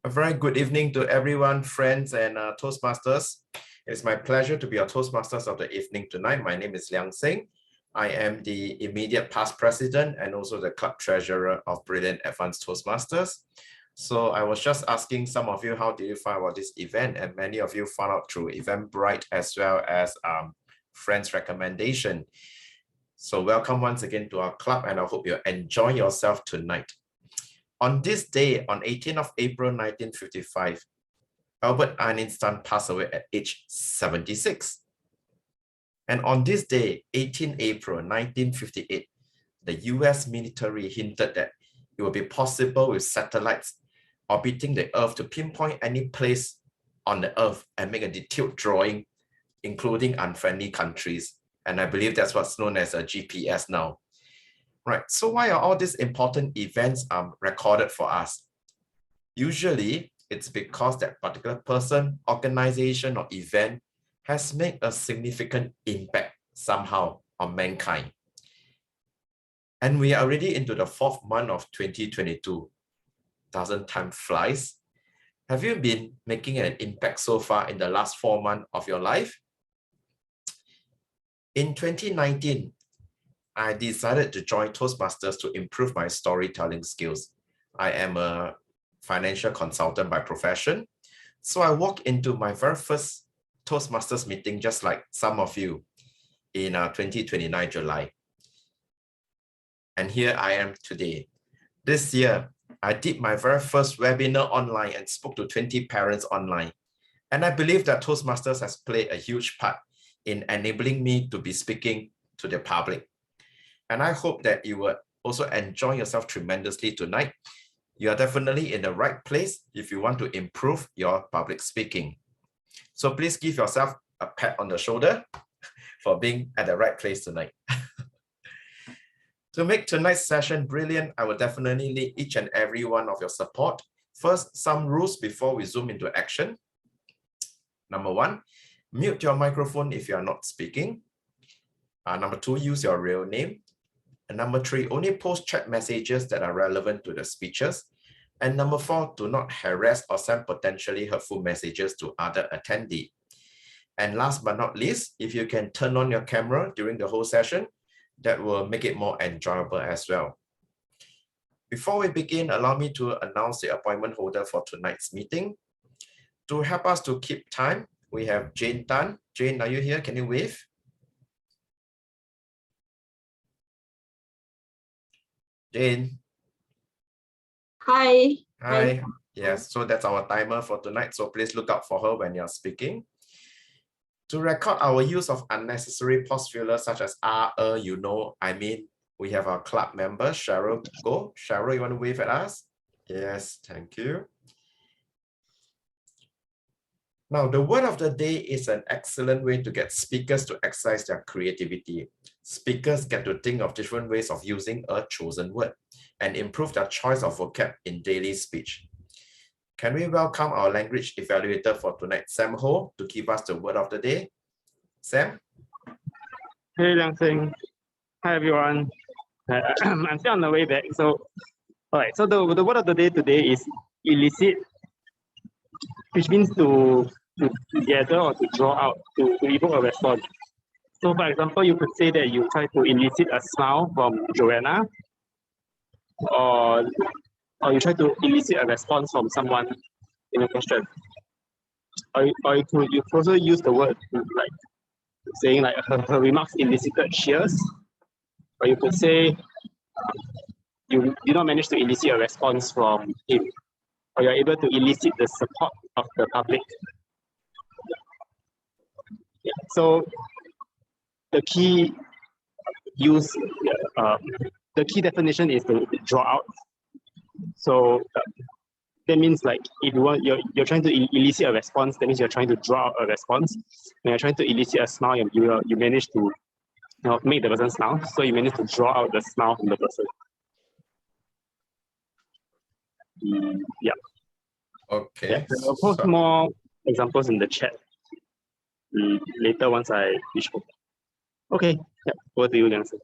A very good evening to everyone, friends and Toastmasters. It's my pleasure to be your Toastmasters of the evening tonight. My name is Liang Seng. I am the immediate past president and also the club treasurer of Brilliant Advanced Toastmasters. So I was just asking some of you, how did you find about this event? And many of you found out through Eventbrite as well as friends' recommendation. So welcome once again to our club, and I hope you enjoy yourself tonight. On this day, on 18th of April, 1955, Albert Einstein passed away at age 76. And on this day, 18 April 1958, the US military hinted that it would be possible with satellites orbiting the Earth to pinpoint any place on the Earth and make a detailed drawing, including unfriendly countries. And I believe that's what's known as a GPS now. Right, so why are all these important events recorded for us? Usually, it's because that particular person, organization, or event has made a significant impact somehow on mankind. And we are already into the 4th month of 2022. Time flies. Have you been making an impact so far in the last 4 months of your life? In 2019, I decided to join Toastmasters to improve my storytelling skills. I am a financial consultant by profession. So I walked into my very first Toastmasters meeting, just like some of you, in 2029 July. And here I am today. This year, I did my very first webinar online and spoke to 20 parents online. And I believe that Toastmasters has played a huge part in enabling me to be speaking to the public. And I hope that you will also enjoy yourself tremendously tonight. You are definitely in the right place if you want to improve your public speaking. So please give yourself a pat on the shoulder for being at the right place tonight. To make tonight's session brilliant, I will definitely need each and every one of your support. First, some rules before we zoom into action. Number 1, mute your microphone if you are not speaking. Number 2, use your real name. And number 3, only post chat messages that are relevant to the speeches. And number 4, do not harass or send potentially hurtful messages to other attendees. And last but not least, if you can turn on your camera during the whole session, that will make it more enjoyable as well. Before we begin, allow me to announce the appointment holder for tonight's meeting. To help us to keep time, we have Jane Tan. Jane, are you here? Can you wave? Jane. Hi. Hi. Yes, so that's our timer for tonight. So please look out for her when you're speaking. To record our use of unnecessary pause fillers such as you know, I mean, we have our club member, Cheryl. Go. Cheryl, you want to wave at us? Yes, thank you. Now, the word of the day is an excellent way to get speakers to exercise their creativity. Speakers get to think of different ways of using a chosen word and improve their choice of vocab in daily speech. Can we welcome our language evaluator for tonight, Sam Ho, to give us the word of the day? Sam? Hey, Liang Seng. Hi, everyone. I'm still on the way back. So, all right. So the word of the day today is elicit, which means to gather or to draw out, to evoke a response. So, for example, you could say that you try to elicit a smile from Joanna, or you try to elicit a response from someone in a question. Or you could also use the word like saying like her remarks elicited cheers. Or you could say you did not manage to elicit a response from him. Or you're able to elicit the support of the public. Yeah. So the key definition is to draw out. So that means like if you want, you're trying to elicit a response, that means you're trying to draw out a response. When you're trying to elicit a smile, you manage to make the person smile. So you manage to draw out the smile from the person. Yeah. Okay. Yeah, I'll post more examples in the chat later once I finish. Okay. Yeah. Over to you, Liang Seng.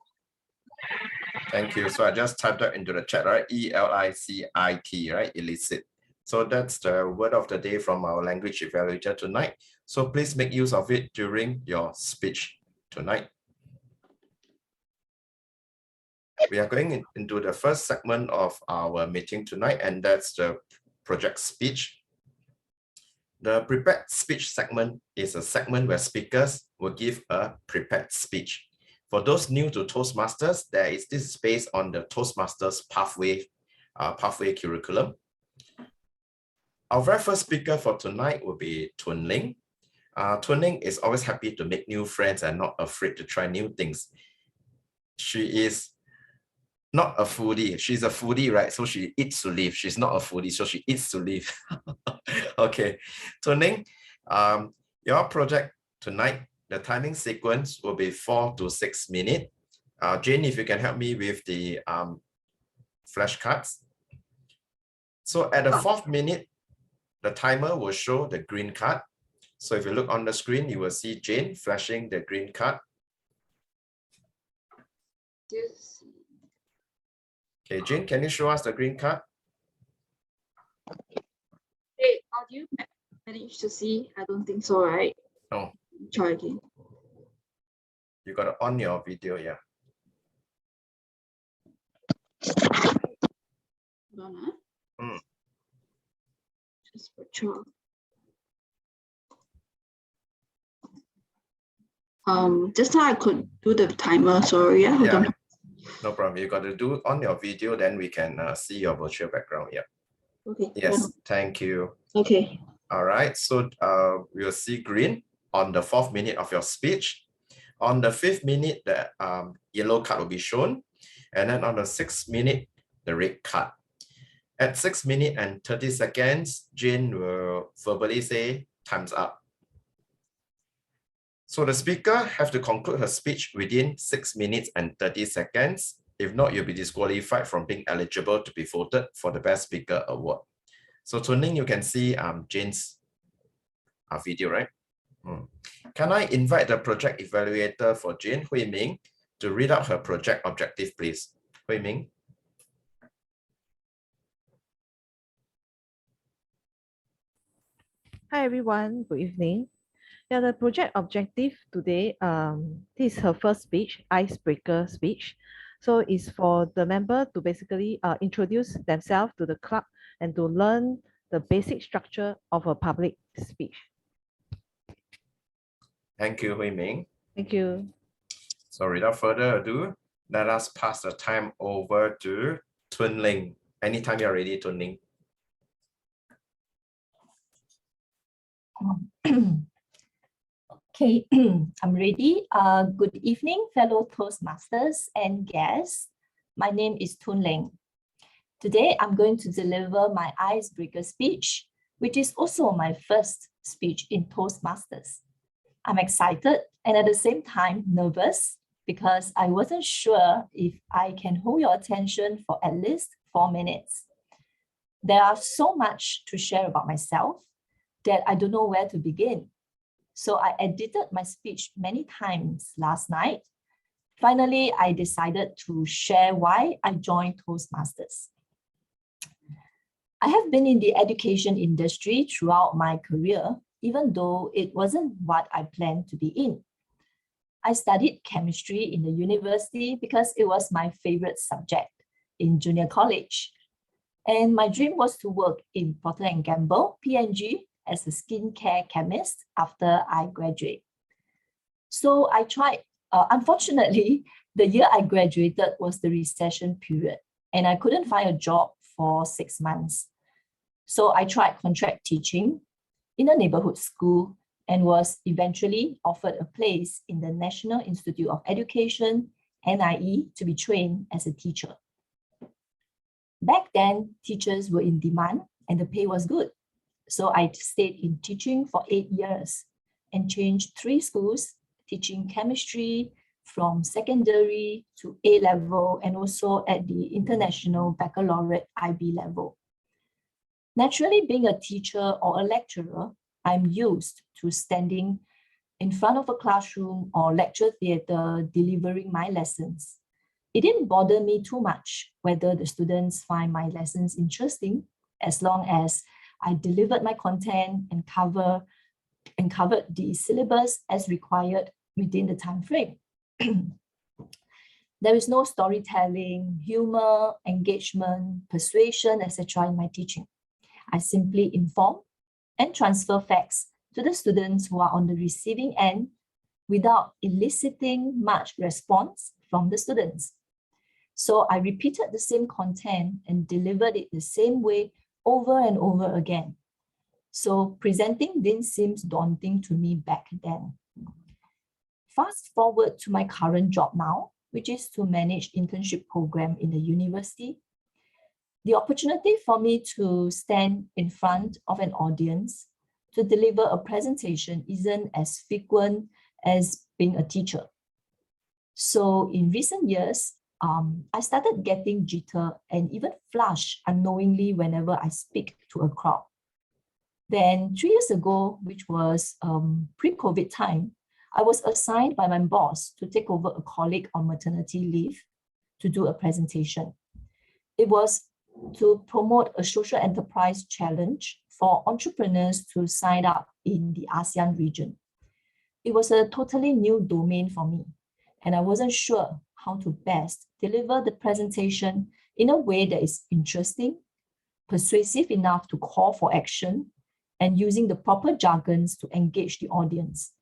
Thank you. So I just typed that into the chat, right? ELICIT, right? Illicit. So that's the word of the day from our language evaluator tonight. So please make use of it during your speech tonight. We are going into the first segment of our meeting tonight, and that's the project speech. The prepared speech segment is a segment where speakers will give a prepared speech. For those new to Toastmasters, this is based on the Toastmasters pathway curriculum. Our very first speaker for tonight will be Tun Ling. Tun Ling is always happy to make new friends and not afraid to try new things. She is not a foodie. She's a foodie, right? So she eats to live. She's not a foodie, so she eats to live. Okay, Tun Ling, your project tonight, the timing sequence will be 4 to 6 minutes. Jane, if you can help me with the flashcards. So at the 4th minute, the timer will show the green card. So if you look on the screen, you will see Jane flashing the green card. Yes. Okay, Jane, can you show us the green card? Hey, how do you manage to see? I don't think so, right? No. Try again. You got to on your video, yeah. Hold on, Mm. just for sure. Just now I could do the timer, sorry. Yeah, hold Yeah. on. No problem. You got to do on your video, then we can see your virtual background. Yeah. Okay. Yes, thank you. Okay. All right, so we'll see green on the 4th minute of your speech. On the 5th minute, the yellow card will be shown. And then on the 6th minute, the red card. At 6 minutes and 30 seconds, Jane will verbally say, time's up. So the speaker have to conclude her speech within 6 minutes and 30 seconds. If not, you'll be disqualified from being eligible to be voted for the Best Speaker Award. So Tun Ling, you can see Jane's video, right? Can I invite the project evaluator for Jane, Hui Ming, to read out her project objective, please? Hui Ming. Hi everyone, good evening. Yeah, the project objective today, this is her first speech, icebreaker speech. So it's for the member to basically introduce themselves to the club and to learn the basic structure of a public speech. Thank you, Hui Ming. Thank you. So without further ado, let us pass the time over to Tun Ling. Anytime you're ready, Tun Ling. Okay, I'm ready. Good evening, fellow Toastmasters and guests. My name is Tun Ling. Today, I'm going to deliver my icebreaker speech, which is also my first speech in Toastmasters. I'm excited and at the same time nervous because I wasn't sure if I can hold your attention for at least 4 minutes. There are so much to share about myself that I don't know where to begin. So I edited my speech many times last night. Finally, I decided to share why I joined Toastmasters. I have been in the education industry throughout my career, even though it wasn't what I planned to be in. I studied chemistry in the university because it was my favorite subject in junior college. And my dream was to work in Procter & Gamble, P&G, as a skincare chemist after I graduate. So I tried, unfortunately, the year I graduated was the recession period and I couldn't find a job for 6 months. So I tried contract teaching in a neighborhood school and was eventually offered a place in the National Institute of Education, NIE, to be trained as a teacher. Back then, teachers were in demand and the pay was good. So I stayed in teaching for 8 years and changed 3 schools, teaching chemistry from secondary to A-level and also at the International Baccalaureate IB level. Naturally, being a teacher or a lecturer, I'm used to standing in front of a classroom or lecture theatre delivering my lessons. It didn't bother me too much whether the students find my lessons interesting, as long as I delivered my content and covered the syllabus as required within the time frame. There is no storytelling, humor, engagement, persuasion, etc. in my teaching. I simply inform and transfer facts to the students who are on the receiving end without eliciting much response from the students. So I repeated the same content and delivered it the same way over and over again. So presenting didn't seem daunting to me back then. Fast forward to my current job now, which is to manage internship program in the university. The opportunity for me to stand in front of an audience to deliver a presentation isn't as frequent as being a teacher. So in recent years, I started getting jitter and even flush unknowingly whenever I speak to a crowd. Then 3 years ago, which was pre-COVID time, I was assigned by my boss to take over a colleague on maternity leave to do a presentation. It was to promote a social enterprise challenge for entrepreneurs to sign up in the ASEAN region. It was a totally new domain for me, and I wasn't sure how to best deliver the presentation in a way that is interesting, persuasive enough to call for action, and using the proper jargons to engage the audience.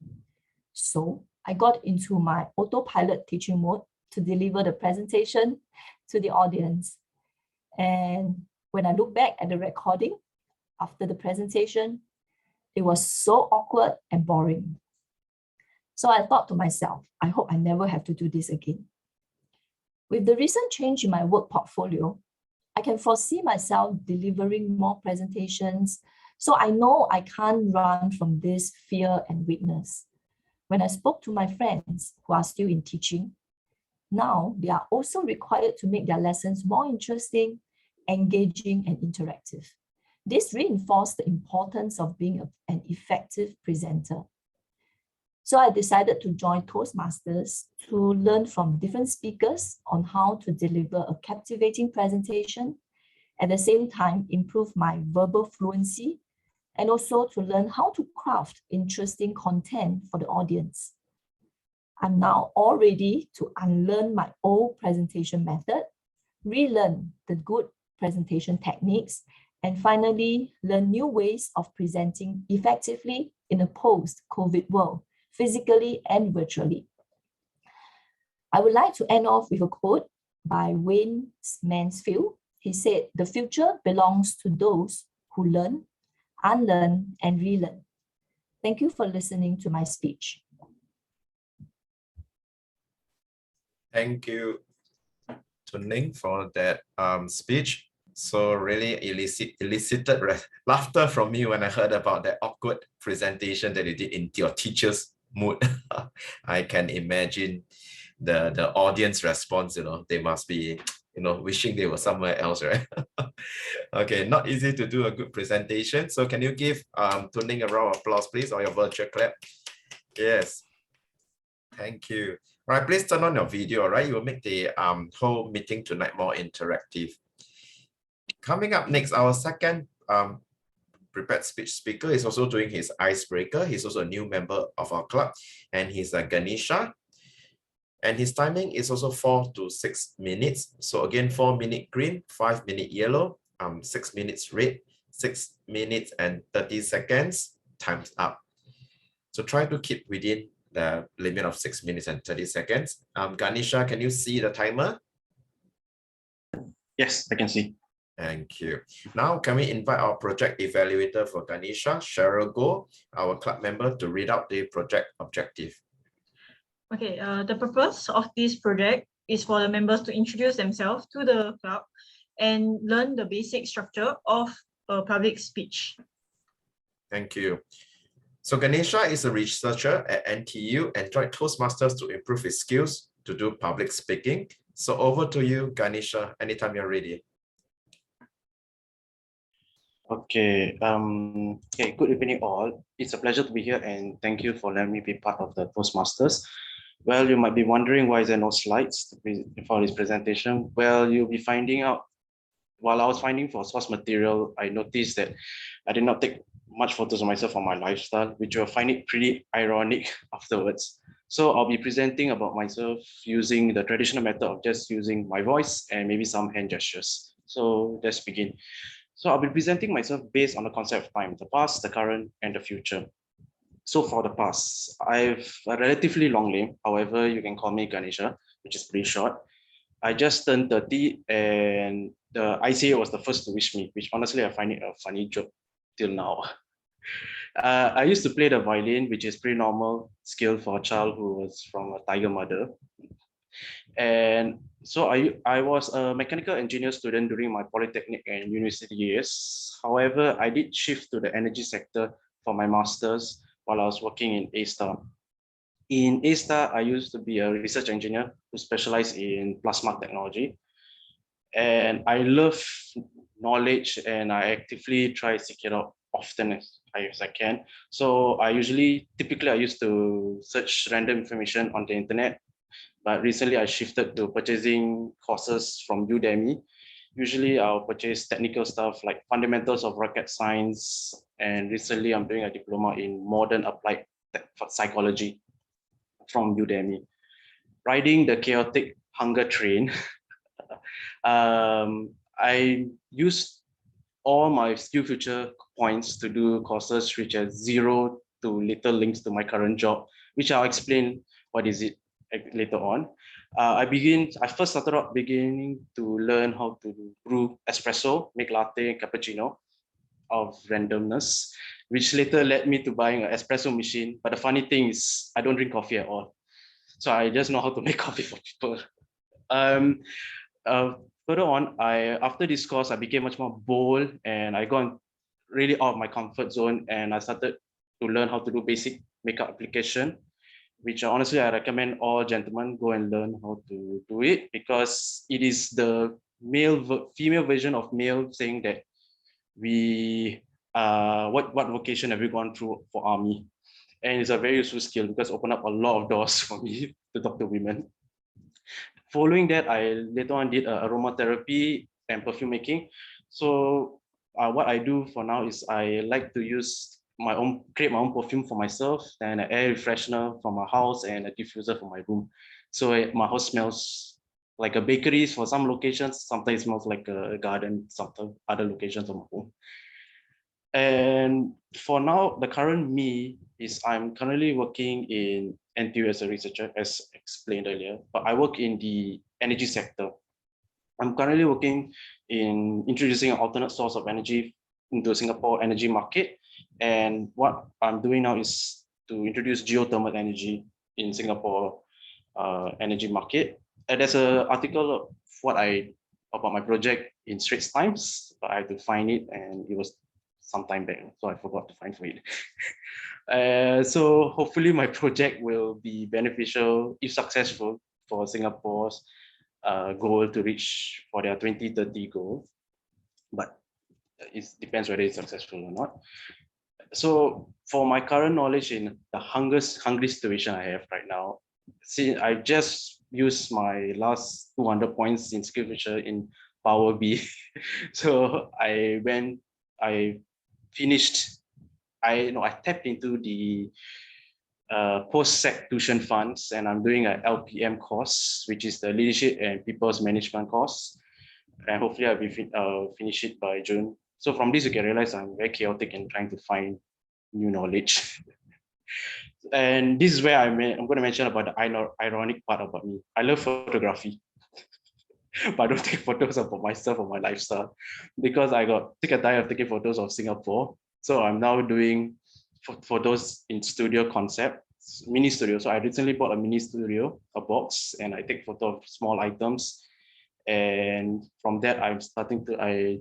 So I got into my autopilot teaching mode to deliver the presentation to the audience. And when I look back at the recording after the presentation, it was so awkward and boring. So I thought to myself, I hope I never have to do this again. With the recent change in my work portfolio, I can foresee myself delivering more presentations. So I know I can't run from this fear and weakness. When I spoke to my friends who are still in teaching, now they are also required to make their lessons more interesting, engaging, and interactive. This reinforced the importance of being an effective presenter. So I decided to join Toastmasters to learn from different speakers on how to deliver a captivating presentation, at the same time improve my verbal fluency, and also to learn how to craft interesting content for the audience. I'm now all ready to unlearn my old presentation method, relearn the good presentation techniques, and finally learn new ways of presenting effectively in a post-COVID world, physically and virtually. I would like to end off with a quote by Wayne Mansfield. He said, "The future belongs to those who learn, unlearn, and relearn." Thank you for listening to my speech. Thank you, Tuning, for that speech. So really elicited laughter from me when I heard about that awkward presentation that you did in your teacher's mood. I can imagine the audience response, they must be, wishing they were somewhere else, right? Okay, not easy to do a good presentation. So can you give Tuning a round of applause, please, or your virtual clap? Yes. Thank you. All right, please turn on your video, right? You will make the whole meeting tonight more interactive. Coming up next, our second prepared speech speaker is also doing his icebreaker. He's also a new member of our club, and he's Ganesha. And his timing is also 4 to 6 minutes. So again, 4 minute green, 5 minute yellow, 6 minutes red, 6 minutes and 30 seconds, time's up. So try to keep within the limit of 6 minutes and 30 seconds. Ganesha, can you see the timer? Yes, I can see. Thank you. Now, can we invite our project evaluator for Ganesha, Cheryl Go, our club member, to read out the project objective? Okay, the purpose of this project is for the members to introduce themselves to the club and learn the basic structure of a public speech. Thank you. So Ganesha is a researcher at NTU and joined Toastmasters to improve his skills to do public speaking. So over to you, Ganesha, anytime you're ready. Okay, good evening all. It's a pleasure to be here and thank you for letting me be part of the Toastmasters. Well, you might be wondering why is there no slides for this presentation. Well, you'll be finding out while I was finding for source material, I noticed that I did not take much photos of myself on my lifestyle, which you'll find it pretty ironic afterwards. So I'll be presenting about myself using the traditional method of just using my voice and maybe some hand gestures. So let's begin. So I'll be presenting myself based on the concept of time, the past, the current, and the future. So for the past, I've a relatively long name. However, you can call me Ganesha, which is pretty short. I just turned 30 and the ICA was the first to wish me, which honestly I find it a funny joke till now. I used to play the violin, which is pretty normal skill for a child who was from a tiger mother. And so I was a mechanical engineer student during my polytechnic and university years. However, I did shift to the energy sector for my master's while I was working in A-Star. In A-Star, I used to be a research engineer who specialized in plasma technology. And I love knowledge and I actively try to seek it out often as I can. So typically I used to search random information on the internet, but recently I shifted to purchasing courses from Udemy. Usually I'll purchase technical stuff like fundamentals of rocket science. And recently I'm doing a diploma in modern applied psychology from Udemy. Riding the chaotic hunger train, I used all my SkillsFuture points to do courses which are zero to little links to my current job, which I'll explain what is it later on. I first started out beginning to learn how to brew espresso, make latte, cappuccino of randomness, which later led me to buying an espresso machine. But the funny thing is I don't drink coffee at all. So I just know how to make coffee for people. Uh, Further on, after this course, I became much more bold and I got really out of my comfort zone and I started to learn how to do basic makeup application, which honestly I recommend all gentlemen go and learn how to do it because it is the female version of male saying that what vocation have you gone through for army? And it's a very useful skill because it opened up a lot of doors for me to talk to women. Following that, I later on did aromatherapy and perfume making. So what I do for now is I like to create my own perfume for myself and an air freshener for my house and a diffuser for my room. So my house smells like a bakery for some locations. Sometimes it smells like a garden, some other locations of my home. And for now, the current me is I'm currently working in NTU as a researcher, as explained earlier, but I work in the energy sector. I'm currently working in introducing an alternate source of energy into Singapore energy market. And what I'm doing now is to introduce geothermal energy in Singapore energy market. And there's an article of about my project in Straits Times, but I had to find it and it was some time back, so I forgot to find for it. So hopefully my project will be beneficial if successful for Singapore's goal to reach for their 2030 goal, but it depends whether it's successful or not. So for my current knowledge in the hungry situation I have right now, see, I just used my last 200 points in SkillsFuture in Power B. So I tapped into the post-sec tuition funds and I'm doing an LPM course, which is the Leadership and People's Management course. And hopefully I'll be finish it by June. So from this, you can realize I'm very chaotic in trying to find new knowledge. And this is where I'm going to mention about the ironic part about me. I love photography, but I don't take photos about myself or my lifestyle because I got sick and tired of taking photos of Singapore. So I'm now doing photos in studio concept, mini studio. So I recently bought a mini studio, a box, and I take photo of small items. And from that, I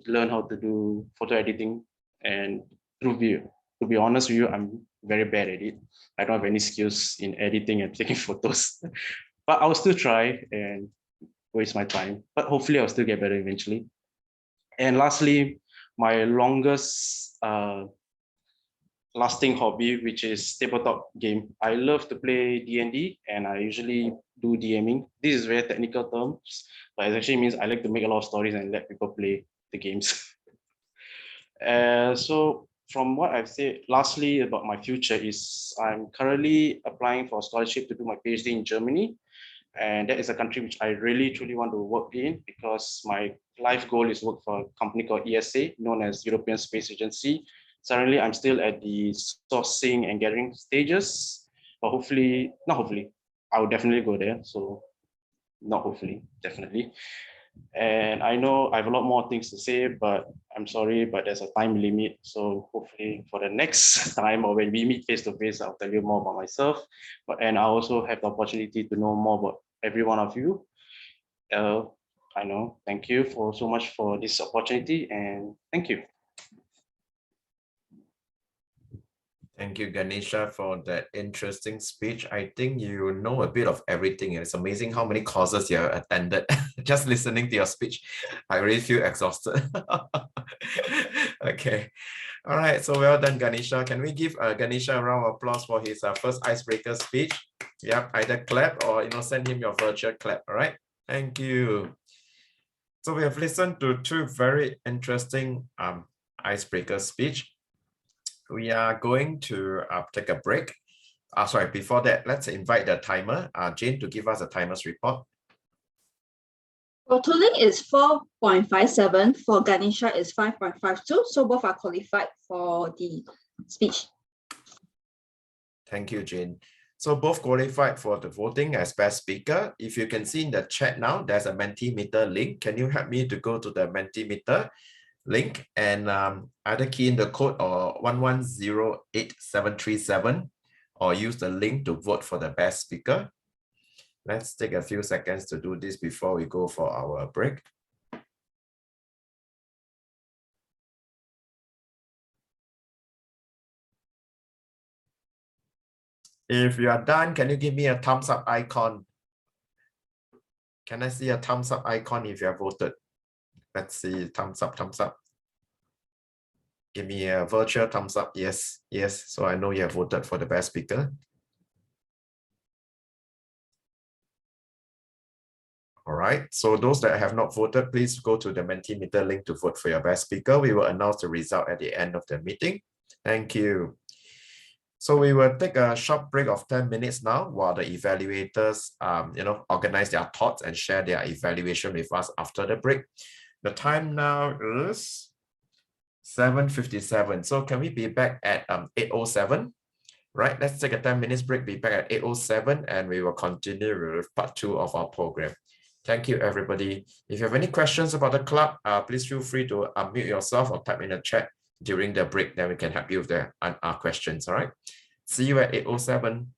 learn how to do photo editing. And to be honest with you, I'm very bad at it. I don't have any skills in editing and taking photos, but I'll still try and waste my time. But hopefully I'll still get better eventually. And lastly, my longest lasting hobby, which is tabletop game. I love to play D&D, and I usually do DMing. This is very technical terms, but it actually means I like to make a lot of stories and let people play the games. So from what I've said, lastly about my future is I'm currently applying for a scholarship to do my PhD in Germany. And that is a country which I really truly want to work in, because my life goal is to work for a company called ESA, known as European Space Agency. Currently, I'm still at the sourcing and gathering stages, but hopefully, not hopefully, I will definitely go there. So not hopefully, definitely. And I know I have a lot more things to say, but I'm sorry, but there's a time limit. So hopefully for the next time, or when we meet face to face, I'll tell you more about myself. And I also have the opportunity to know more about every one of you. I know. Thank you for so much for this opportunity, and thank you. Thank you, Ganesha, for that interesting speech. I think you know a bit of everything. It's amazing how many courses you have attended. Just listening to your speech, I really feel exhausted. Okay. All right. So well done, Ganesha. Can we give Ganesha a round of applause for his first icebreaker speech? Yep, either clap or send him your virtual clap. All right. Thank you. So we have listened to two very interesting icebreaker speech. We are going to take a break. Sorry, before that, let's invite the timer, Jane, to give us a timer's report. For Tuling is 4.57, for Ganesha is 5.52, so both are qualified for the speech. Thank you, Jane. So both qualified for the voting as best speaker. If you can see in the chat now, there's a Mentimeter link. Can you help me to go to the Mentimeter link and either key in the code or 1108-737 or use the link to vote for the best speaker. Let's take a few seconds to do this before we go for our break. If you are done, can you give me a thumbs up icon? Can I see a thumbs up icon if you have voted? Let's see, thumbs up, thumbs up. Give me a virtual thumbs up. Yes, yes. So I know you have voted for the best speaker. All right. So those that have not voted, please go to the Mentimeter link to vote for your best speaker. We will announce the result at the end of the meeting. Thank you. So we will take a short break of 10 minutes now while the evaluators, organize their thoughts and share their evaluation with us after the break. The time now is 7:57. So can we be back at 8:07? Right, let's take a 10 minutes break, be back at 8:07, and we will continue with part 2 of our program. Thank you, everybody. If you have any questions about the club, please feel free to unmute yourself or type in the chat during the break, then we can help you with the questions, all right? See you at 8:07.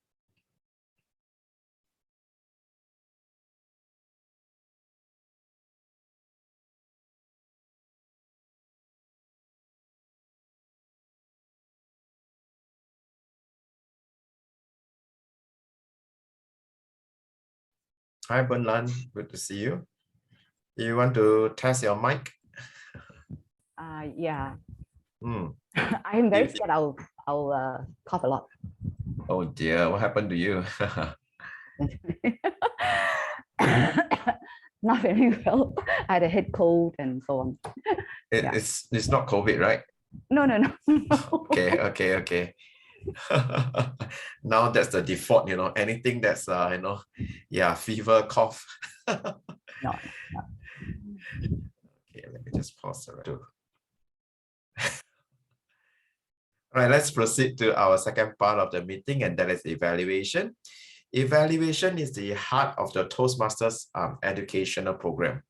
Hi, Bernlan, good to see you. Do you want to test your mic? Yeah. I'm very scared I'll cough a lot. Oh dear, what happened to you? Not very well. I had a head cold and so on. It's not COVID, right? No. Okay. Now that's the default, anything that's fever, cough. No. Okay, let me just pause the record. All right, let's proceed to our second part of the meeting, and that is evaluation. Evaluation is the heart of the Toastmasters educational program.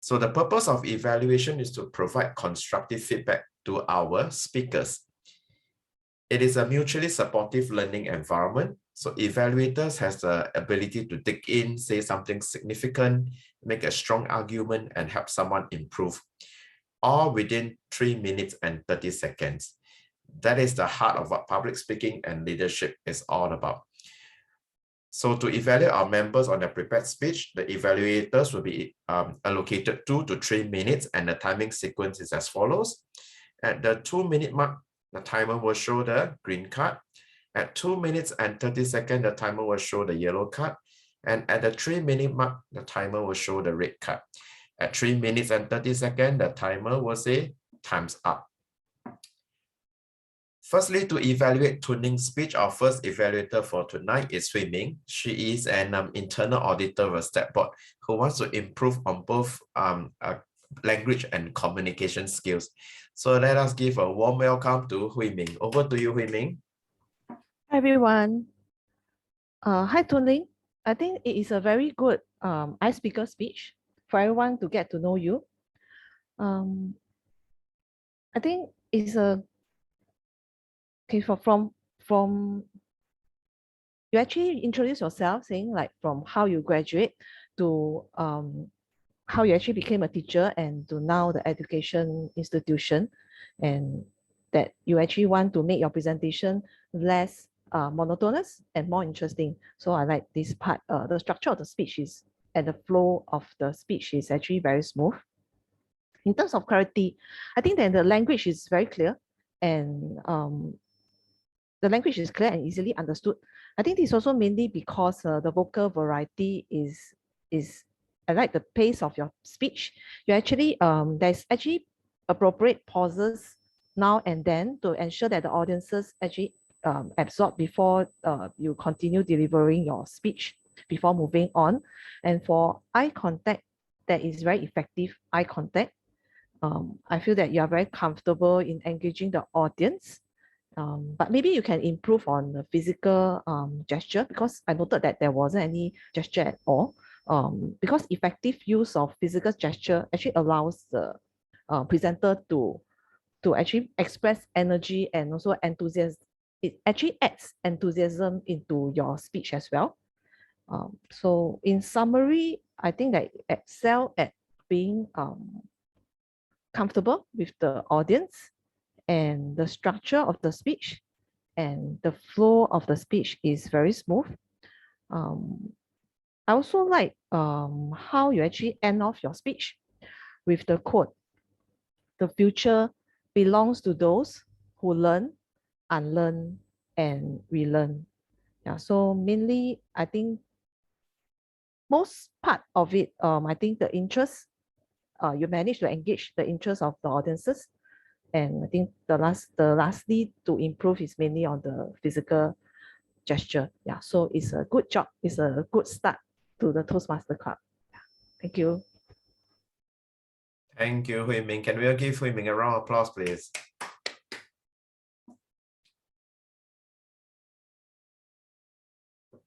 So the purpose of evaluation is to provide constructive feedback to our speakers. It is a mutually supportive learning environment. So evaluators has the ability to dig in, say something significant, make a strong argument, and help someone improve, all within 3 minutes and 30 seconds. That is the heart of what public speaking and leadership is all about. So to evaluate our members on their prepared speech, the evaluators will be allocated 2 to 3 minutes, and the timing sequence is as follows. At the 2-minute mark, the timer will show the green card. At 2 minutes and 30 seconds, the timer will show the yellow card. And at the 3-minute mark, the timer will show the red card. At 3 minutes and 30 seconds, the timer will say time's up. Firstly, to evaluate tuning speech, our first evaluator for tonight is Hui Ming. She is an internal auditor of Stepboard who wants to improve on both language and communication skills. So let us give a warm welcome to Hui Ming. Over to you, Hui Ming. Hi everyone. Hi Tunling. I think it is a very good icebreaker speech for everyone to get to know you. I think it's a okay from you actually introduce yourself saying like from how you graduate to how you actually became a teacher and to now the education institution, and that you actually want to make your presentation less monotonous and more interesting. So I like this part. The structure of the speech is and the flow of the speech is actually very smooth. In terms of clarity, I think that the language is very clear and the language is clear and easily understood. I think this is also mainly because the vocal variety is I like the pace of your speech. You actually there's actually appropriate pauses now and then to ensure that the audiences actually absorb before you continue delivering your speech before moving on. And for eye contact, that is very effective eye contact. I feel that you are very comfortable in engaging the audience. But maybe you can improve on the physical gesture, because I noted that there wasn't any gesture at all. Because effective use of physical gesture actually allows the presenter to actually express energy and also enthusiasm. It actually adds enthusiasm into your speech as well. So in summary, I think that you excel at being comfortable with the audience, and the structure of the speech and the flow of the speech is very smooth. I also like how you actually end off your speech with the quote, "The future belongs to those who learn, unlearn, and relearn." Yeah, so mainly, I think most part of it, I think the interest, you manage to engage the interest of the audiences. And I think the lastly to improve is mainly on the physical gesture. Yeah, so it's a good job. It's a good start to the Toastmaster Club. Yeah. Thank you. Thank you, Hui Ming. Can we give Hui Ming a round of applause, please?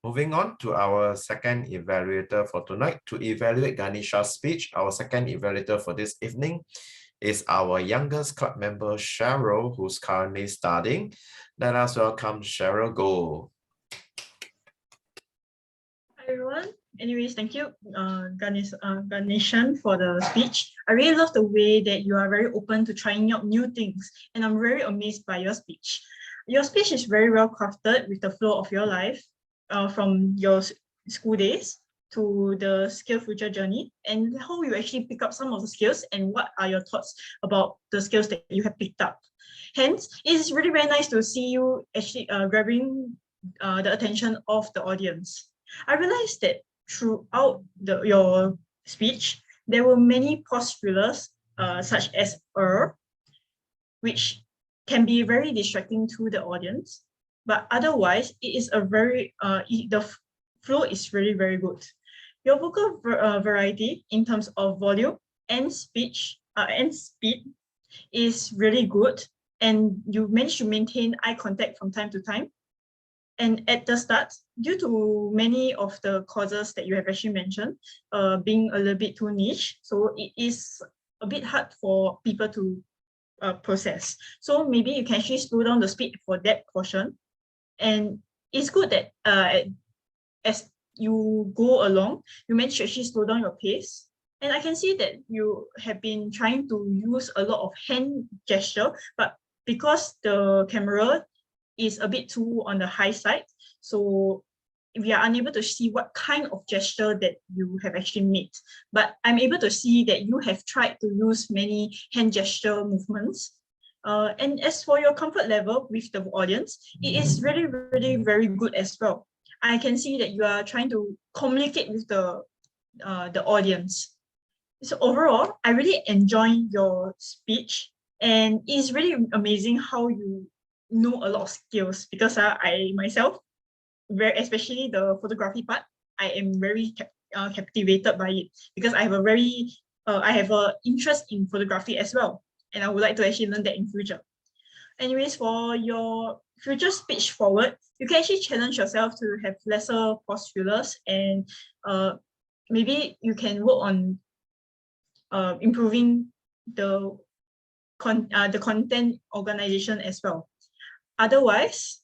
Moving on to our second evaluator for tonight. To evaluate Ganesha's speech, our second evaluator for this evening is our youngest club member, Cheryl, who's currently studying. Let us welcome Cheryl Go. Hi everyone. Anyways, thank you, Ganeshan, for the speech. I really love the way that you are very open to trying out new things, and I'm very amazed by your speech. Your speech is very well crafted with the flow of your life, from your school days to the skill future journey, and how you actually pick up some of the skills and what are your thoughts about the skills that you have picked up. Hence, it's really very nice to see you actually grabbing the attention of the audience. I realized that throughout your speech, there were many pause fillers, such as which can be very distracting to the audience. But otherwise, it is a very, the flow is really very good. Your vocal variety in terms of volume and speech and speed is really good, and you managed to maintain eye contact from time to time. And at the start, due to many of the causes that you have actually mentioned, being a little bit too niche, so it is a bit hard for people to process. So maybe you can actually slow down the speed for that portion. And it's good that as you go along, you manage to actually slow down your pace. And I can see that you have been trying to use a lot of hand gesture, but because the camera is a bit too on the high side, so we are unable to see what kind of gesture that you have actually made. But I'm able to see that you have tried to use many hand gesture movements. And as for your comfort level with the audience, it is really, really very good as well. I can see that you are trying to communicate with the audience. So overall, I really enjoy your speech, and it's really amazing how you know a lot of skills, because I myself, especially the photography part, I am very captivated by it, because I have a interest in photography as well, and I would like to actually learn that in future. Anyways, for your future speech forward, you can actually challenge yourself to have lesser postulars, and maybe you can work on improving the content organization as well. Otherwise,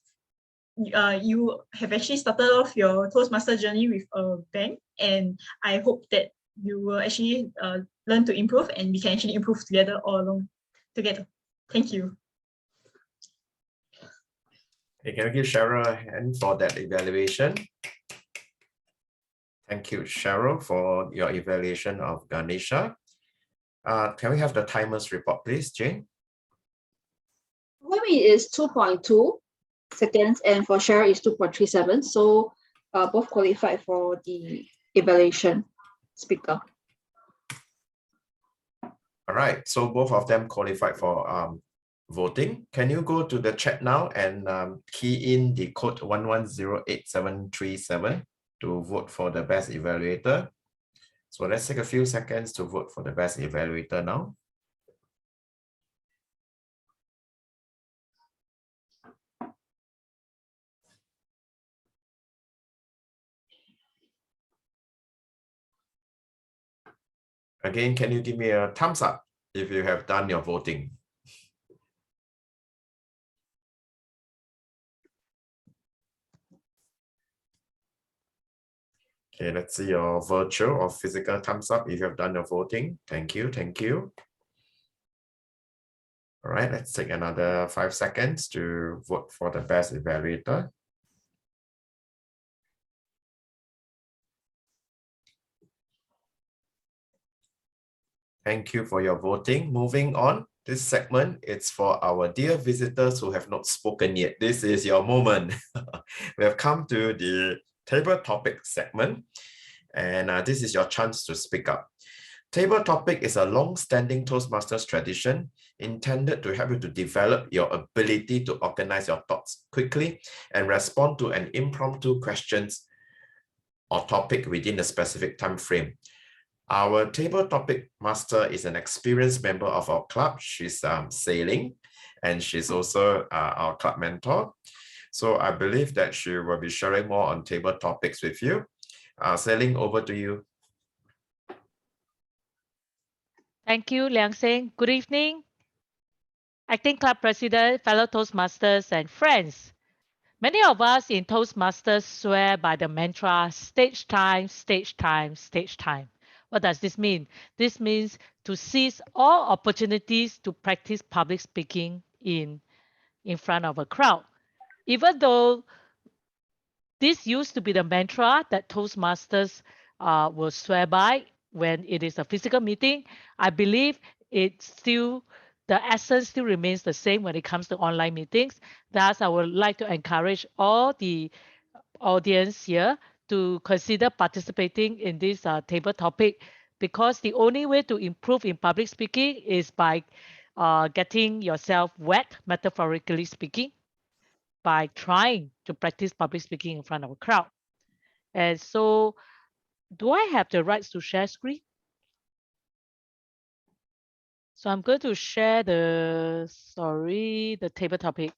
you have actually started off your Toastmaster journey with a bang, and I hope that you will actually learn to improve, and we can actually improve together all along together. Thank you. Okay, can I give Cheryl a hand for that evaluation? Thank you, Cheryl, for your evaluation of Ganesha. Can we have the timers report, please, Jane? For me is 2.2 seconds, and for Cheryl is 2.37. So both qualified for the evaluation speaker. All right, so both of them qualified for voting. Can you go to the chat now and key in the code 11087737 to vote for the best evaluator? So let's take a few seconds to vote for the best evaluator now. Again, can you give me a thumbs up if you have done your voting? Okay, let's see your virtual or physical thumbs up if you have done your voting. Thank you, thank you. All right, let's take another 5 seconds to vote for the best evaluator. Thank you for your voting. Moving on, this segment, it's for our dear visitors who have not spoken yet. This is your moment. We have come to the table topic segment, and this is your chance to speak up. Table topic is a long-standing Toastmasters tradition intended to help you to develop your ability to organize your thoughts quickly and respond to an impromptu questions or topic within a specific time frame. Our table topic master is an experienced member of our club. She's sailing, and she's also our club mentor. So I believe that she will be sharing more on table topics with you. Sailing, over to you. Thank you, Liang Seng. Good evening, Acting Club President, fellow Toastmasters, and friends. Many of us in Toastmasters swear by the mantra, stage time, stage time, stage time. What does this mean? This means to seize all opportunities to practice public speaking in front of a crowd. Even though this used to be the mantra that Toastmasters will swear by when it is a physical meeting, I believe the essence still remains the same when it comes to online meetings. Thus, I would like to encourage all the audience here to consider participating in this table topic, because the only way to improve in public speaking is by getting yourself wet, metaphorically speaking, by trying to practice public speaking in front of a crowd. And so, do I have the rights to share screen? So I'm going to share the table topic.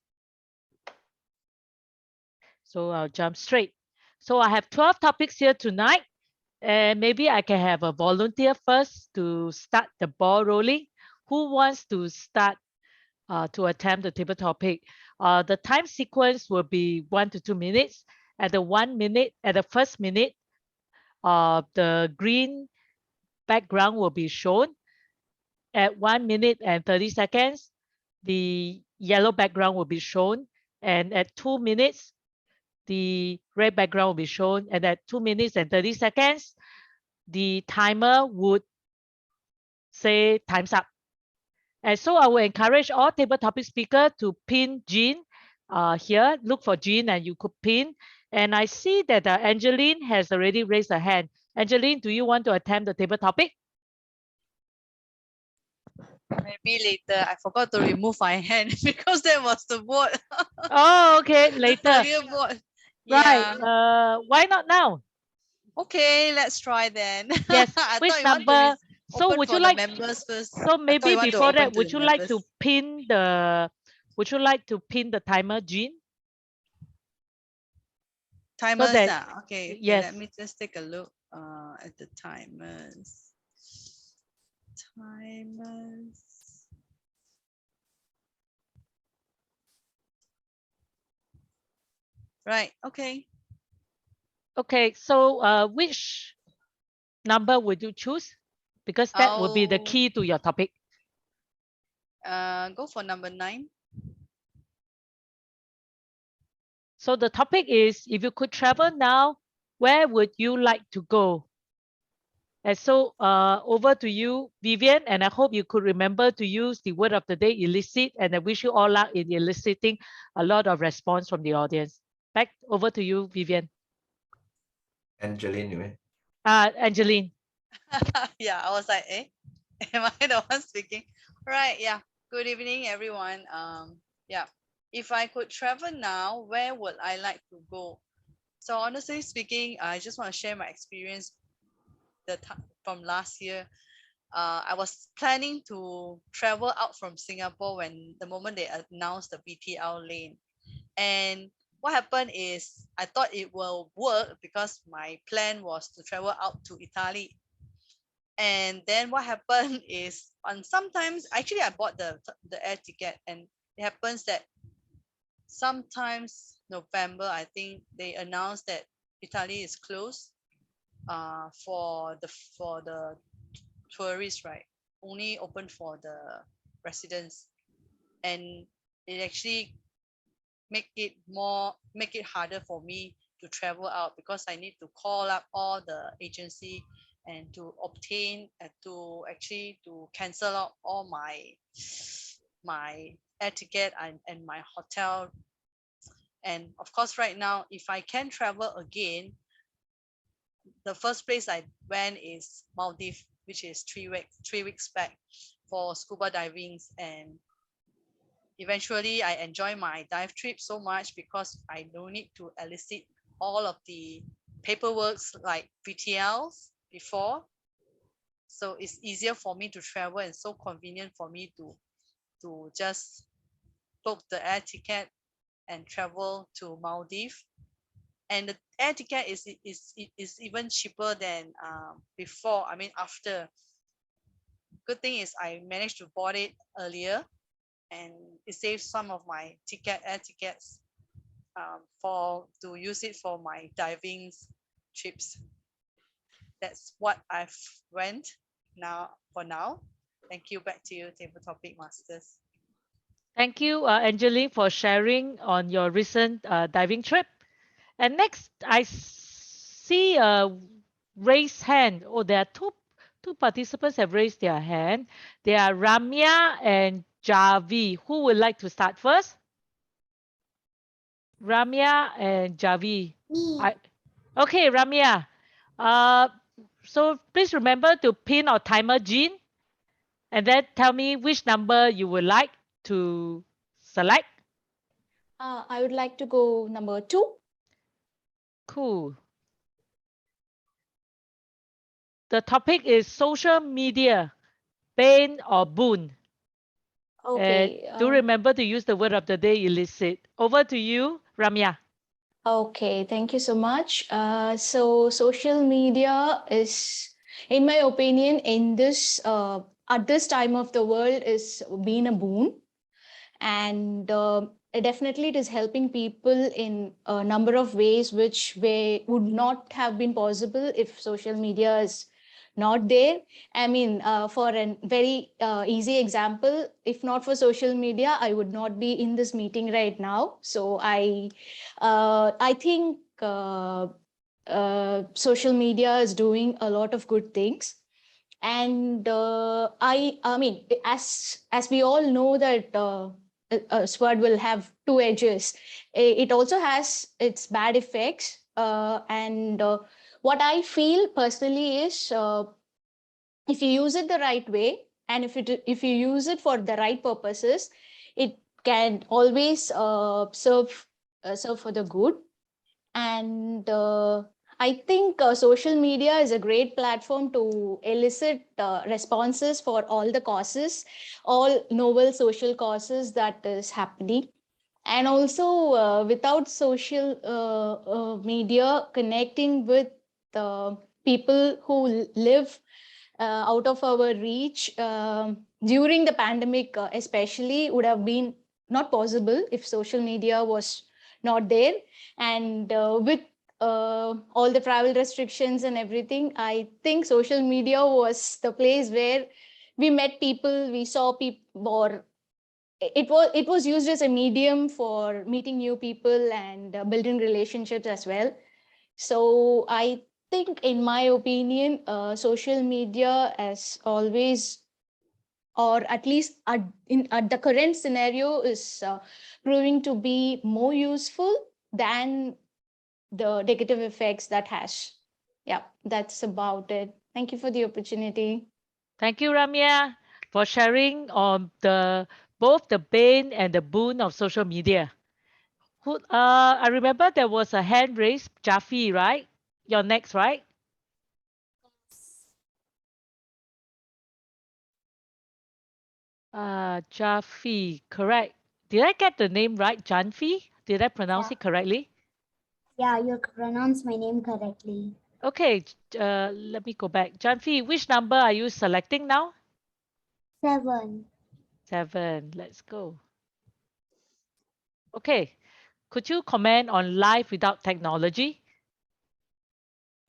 So I'll jump straight. So I have 12 topics here tonight, and maybe I can have a volunteer first to start the ball rolling. Who wants to start to attempt the table topic? The time sequence will be 1 to 2 minutes. At the first minute, the green background will be shown. At 1 minute and 30 seconds, the yellow background will be shown. And at 2 minutes, the red background will be shown. And at 2 minutes and 30 seconds, the timer would say time's up. And so I will encourage all table topic speaker to pin Jean here. Look for Jean and you could pin. And I see that Angeline has already raised her hand. Angeline, do you want to attempt the table topic? Maybe later. I forgot to remove my hand because that was the board. Oh, okay, later. Earlier board. Right. Yeah. Why not now? Okay, let's try then. Yes. I Which thought you want to number? So open would for you the like? members first. So I thought maybe you want to before open that, to would the you like to members. pin the? Would you like to pin the timer, Jean? Timers, that- okay, yes. let me just take a look at the timers. Timers. Right, okay. Okay, so which number would you choose? Because that will be the key to your topic. Go for number 9. So the topic is, if you could travel now, where would you like to go? And so over to you, Vivian, and I hope you could remember to use the word of the day, elicit, and I wish you all luck in eliciting a lot of response from the audience. Back over to you, Vivian. Angeline, you mean? Angeline. Yeah, I was like, am I the one speaking? Right, yeah. Good evening, everyone. Yeah, if I could travel now, where would I like to go? So honestly speaking, I just want to share my experience from last year. I was planning to travel out from Singapore when the moment they announced the BTL lane. And what happened is I thought it will work because my plan was to travel out to Italy. And then what happened is sometimes actually I bought the air ticket, and it happens that sometimes November, I think they announced that Italy is closed for the tourists, right? Only open for the residents, and it actually make it harder for me to travel out because I need to call up all the agency and to obtain to cancel out all my air ticket and my hotel. And of course right now, if I can travel again, the first place I went is Maldives, which is 3 weeks back for scuba diving. And eventually I enjoy my dive trip so much because I don't need to elicit all of the paperwork like VTLs before. So it's easier for me to travel and so convenient for me to just book the air ticket and travel to Maldives. And the air ticket is even cheaper than before. I mean, after. Good thing is I managed to board it earlier, and it saves some of my air tickets to use it for my diving trips. That's what I've went now for now. Thank you. Back to you, Table Topic Masters. Thank you, Angeline, for sharing on your recent diving trip. And next, I see a raised hand. Oh, there are two participants have raised their hand. They are Ramya and Javi. Who would like to start first? Ramya and Javi. Okay, Ramya. So please remember to pin or timer Jean, and then tell me which number you would like to select. I would like to go number 2. Cool. The topic is social media, bane or boon. Okay. Do remember to use the word of the day, elicit. Over to you, Ramya. Okay, thank you so much. So social media is, in my opinion, in this at this time of the world, is been a boon, and definitely it is helping people in a number of ways which would not have been possible if social media is not there. I mean, for a very easy example, if not for social media, I would not be in this meeting right now. So I think social media is doing a lot of good things. And I mean, as we all know that a sword will have two edges. It also has its bad effects. And what I feel personally is, if you use it the right way, and if you use it for the right purposes, it can always serve for the good. And I think social media is a great platform to elicit responses for all the causes, all novel social causes that is happening. And also, without social media connecting with people who live out of our reach during the pandemic, especially, would have been not possible if social media was not there. And with all the travel restrictions and everything, I think social media was the place where we met people, we saw people, or it was used as a medium for meeting new people and building relationships as well. So I think, in my opinion, social media as always, or at least at the current scenario, is proving to be more useful than the negative effects that has. Yeah, that's about it. Thank you for the opportunity. Thank you, Ramya, for sharing on both the bane and the boon of social media. I remember there was a hand raised, Jaffi, right? You're next, right? Jaffi, correct. Did I get the name right? Janfi? Did I pronounce it correctly? Yeah, you pronounced my name correctly. Okay, let me go back. Janfi, which number are you selecting now? 7. 7. Let's go. Okay. Could you comment on life without technology?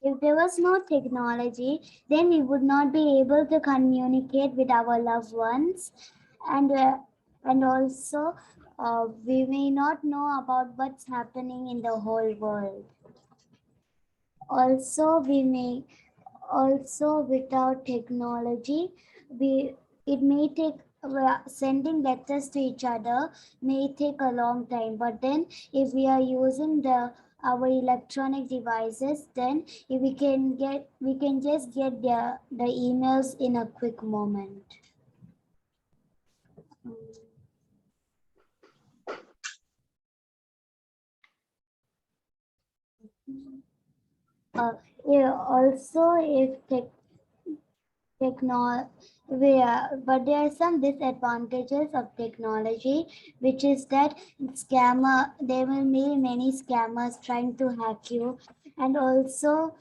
If there was no technology, then we would not be able to communicate with our loved ones, and also we may not know about what's happening in the whole world. Also, without technology, it may take sending letters to each other may take a long time, but then if we are using our electronic devices, then we can just get the emails in a quick moment. Yeah, also, if but there are some disadvantages of technology, which is that there will be many scammers trying to hack you, and also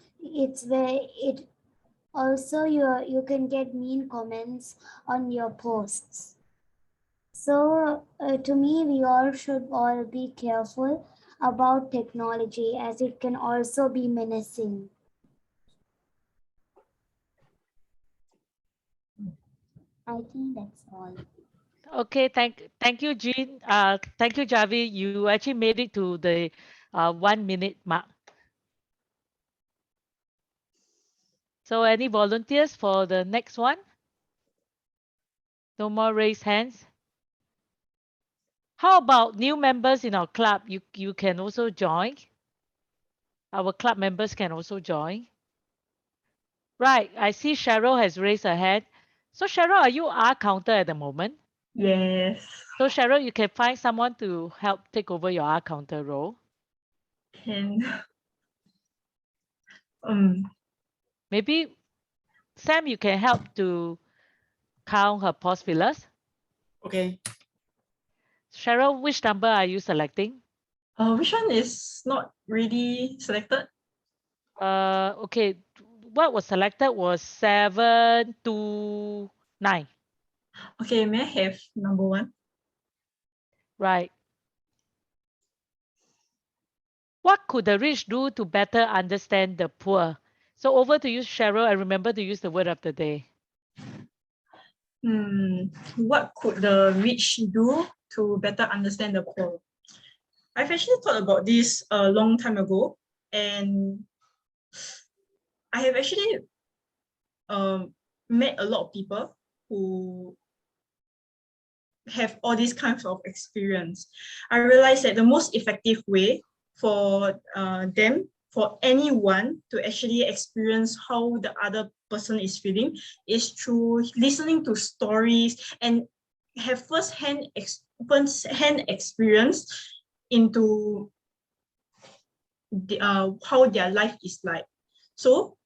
you can get mean comments on your posts. So to me, we all should be careful about technology, as it can also be menacing. I think that's all. Okay, thank you, Jean. Thank you, Javi. You actually made it to the 1 minute mark. So any volunteers for the next one? No more raised hands. How about new members in our club? You can also join. Our club members can also join. Right, I see Cheryl has raised her hand. So Cheryl, are you R counter at the moment? Yes. So Cheryl, you can find someone to help take over your R counter role. And maybe Sam, you can help to count her pause fillers. Okay. Cheryl, which number are you selecting? Which one is not really selected? Okay, what was selected was 7 to 9. Okay, may I have number 1? Right. What could the rich do to better understand the poor? So over to you, Cheryl, and remember to use the word of the day. What could the rich do to better understand the poor? I've actually thought about this a long time ago, and I have actually met a lot of people who have all these kinds of experience. I realized that the most effective way for them, for anyone to actually experience how the other person is feeling, is through listening to stories and have first-hand experience into how their life is like. So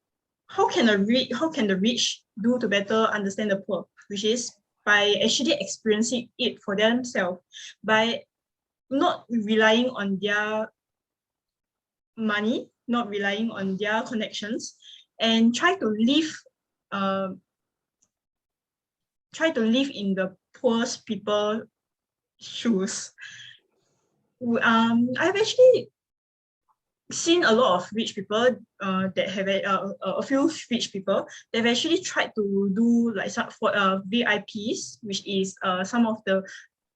how can the rich do to better understand the poor? Which is by actually experiencing it for themselves, by not relying on their money, not relying on their connections, and try to live in the poor people's shoes. I've actually seen a lot of rich people that have a few rich people. They've actually tried to do like some for VIPs, which is some of the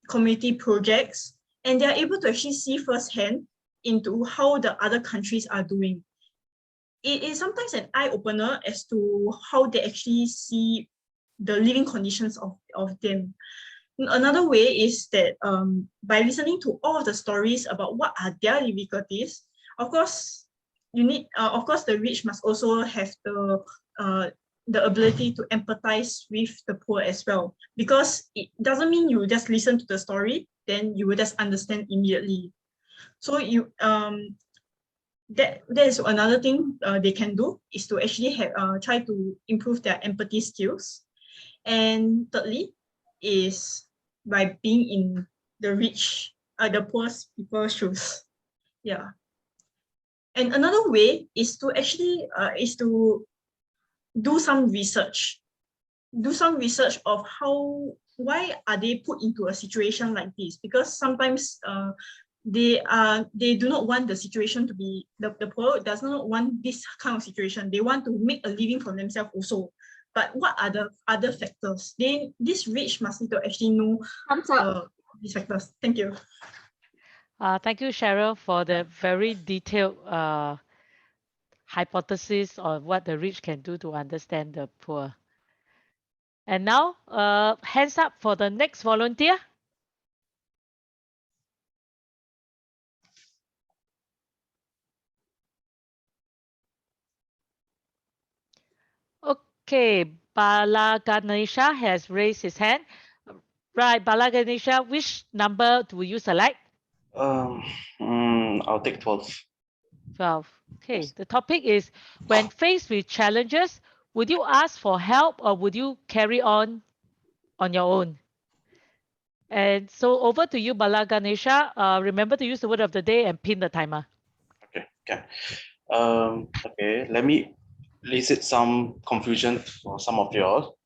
community projects, and they're able to actually see firsthand into how the other countries are doing. It is sometimes an eye-opener as to how they actually see the living conditions of them. Another way is that by listening to all of the stories about what are their difficulties, of course, the rich must also have the ability to empathize with the poor as well, because it doesn't mean you just listen to the story, then you will just understand immediately. So that is another thing they can do, is to actually try to improve their empathy skills. And thirdly is by being in the poor people's shoes. Yeah. And another way is to actually do some research. Do some research of why are they put into a situation like this? Because sometimes they do not want the situation to be, the poor does not want this kind of situation. They want to make a living for themselves also. But what are the other factors? This rich must need to actually know these factors. Thank you. Thank you, Cheryl, for the very detailed hypothesis on what the rich can do to understand the poor. And now, hands up for the next volunteer. Okay, Balaganesha has raised his hand. Right, Balaganesha, which number do you select? I'll take 12. 12. Okay, Yes. the topic is, when faced with challenges, would you ask for help or would you carry on your own? And so over to you, Balaganesha. Remember to use the word of the day and pin the timer. Okay, okay. Okay, let me elicit some confusion for some of y'all.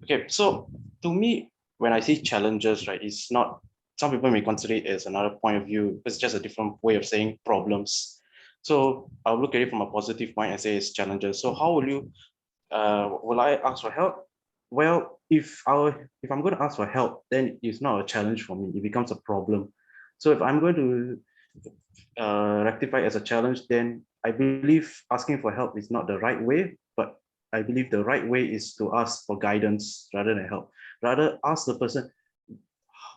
Okay, so to me, when I see challenges, right, it's not, some people may consider it as another point of view. It's just a different way of saying problems. So I'll look at it from a positive point and say it's challenges. So how will I ask for help? Well, if I'm going to ask for help, then it's not a challenge for me. It becomes a problem. So if I'm going to rectify as a challenge, then I believe asking for help is not the right way, but I believe the right way is to ask for guidance rather than help. Rather ask the person,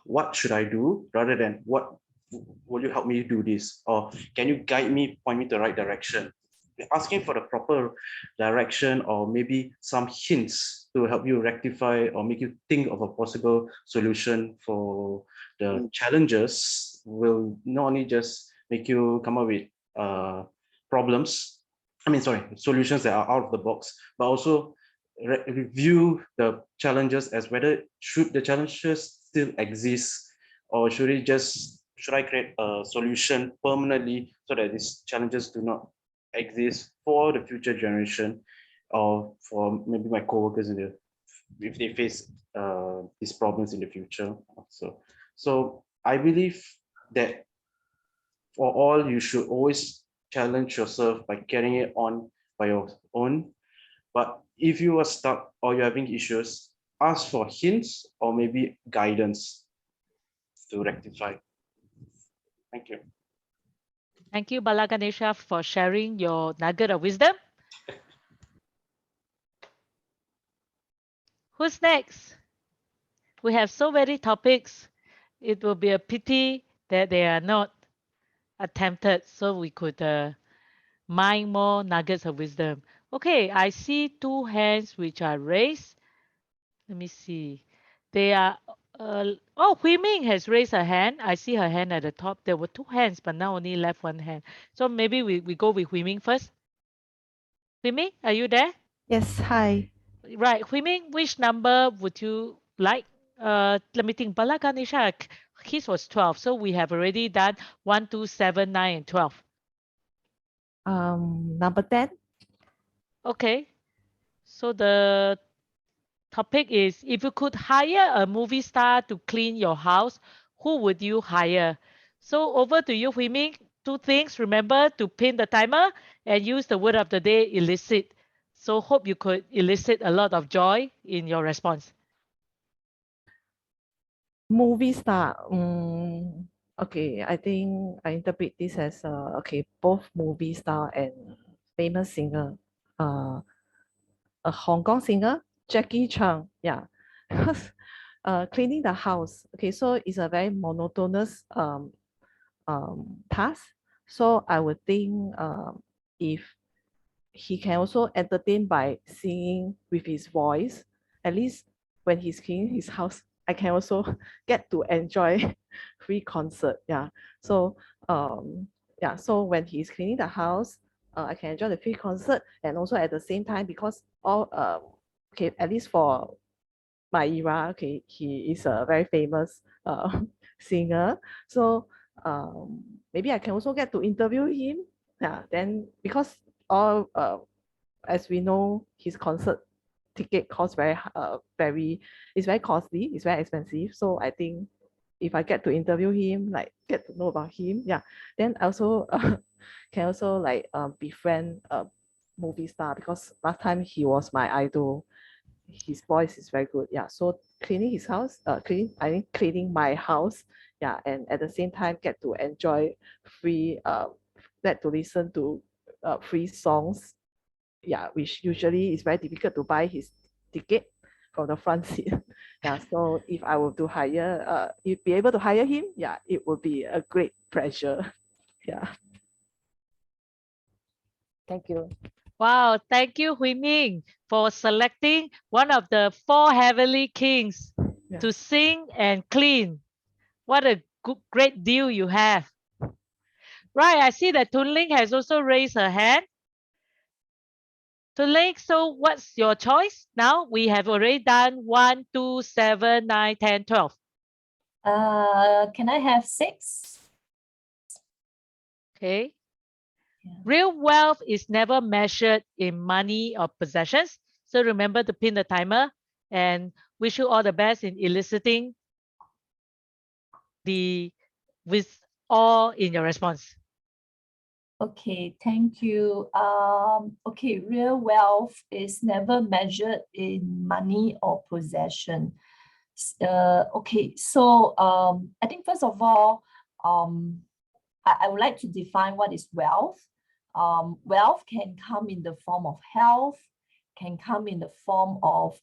what should I do, rather than what will you help me do this, or can you guide me, point me to the right direction. Asking for the proper direction or maybe some hints to help you rectify or make you think of a possible solution for the challenges will not only just make you come up with solutions that are out of the box, but also review the challenges as whether should the challenges still exist, or should I create a solution permanently so that these challenges do not exist for the future generation, or for maybe my co-workers if they face these problems in the future. So I believe that for all, you should always challenge yourself by carrying it on by your own. But if you are stuck or you're having issues, ask for hints or maybe guidance to rectify. Thank you. Thank you, Balaganesha, for sharing your nugget of wisdom. Who's next? We have so many topics. It will be a pity that they are not attempted so we could mine more nuggets of wisdom. Okay, I see two hands which are raised. Let me see. They are, oh, Hui Ming has raised her hand. I see her hand at the top. There were two hands, but now only left one hand. So maybe we go with Hui Ming first. Hui Ming, are you there? Yes, hi. Right, Hui Ming, which number would you like? Let me think. Bala Ganesha, his was 12. So we have already done 1, 2, 7, 9, and 12. Number 10. Okay. So the topic is, if you could hire a movie star to clean your house, who would you hire? So over to you, Hui Ming. Two things. Remember to pin the timer and use the word of the day, elicit. So hope you could elicit a lot of joy in your response. Movie star. Okay, I think I interpret this as okay, both movie star and famous singer. A Hong Kong singer, Jackie Chan. Yeah, because cleaning the house. Okay, so it's a very monotonous task. So I would think if he can also entertain by singing with his voice, at least when he's cleaning his house, I can also get to enjoy free concert. Yeah. So yeah, so when he's cleaning the house, I can enjoy the free concert, and also at the same time, because all okay, at least for my era, okay, he is a very famous singer. So maybe I can also get to interview him. Yeah, then because all as we know, his concert ticket costs it's very costly, it's very expensive. So I think if I get to interview him, like get to know about him, yeah, then I also can also like befriend a movie star, because last time he was my idol. His voice is very good. Yeah. So cleaning his house, cleaning my house. Yeah. And at the same time get to enjoy free get to listen to free songs. Yeah, which usually is very difficult to buy his ticket from the front seat. Yeah. So if I were to hire if be able to hire him, yeah, it would be a great pleasure. Yeah. Thank you. Wow, thank you, Hui Ming, for selecting one of the 4 heavenly kings to sing and clean. What a great deal you have. Right, I see that Tun Ling has also raised her hand. Tun Ling, so what's your choice? Now we have already done 1, 2, 7, 9, 10, 12. Can I have 6? Okay. Real wealth is never measured in money or possessions. So remember to pin the timer, and wish you all the best in eliciting with all in your response. Okay, thank you. Okay, real wealth is never measured in money or possession. Okay, so I think first of all, I would like to define what is wealth. Wealth can come in the form of health, can come in the form of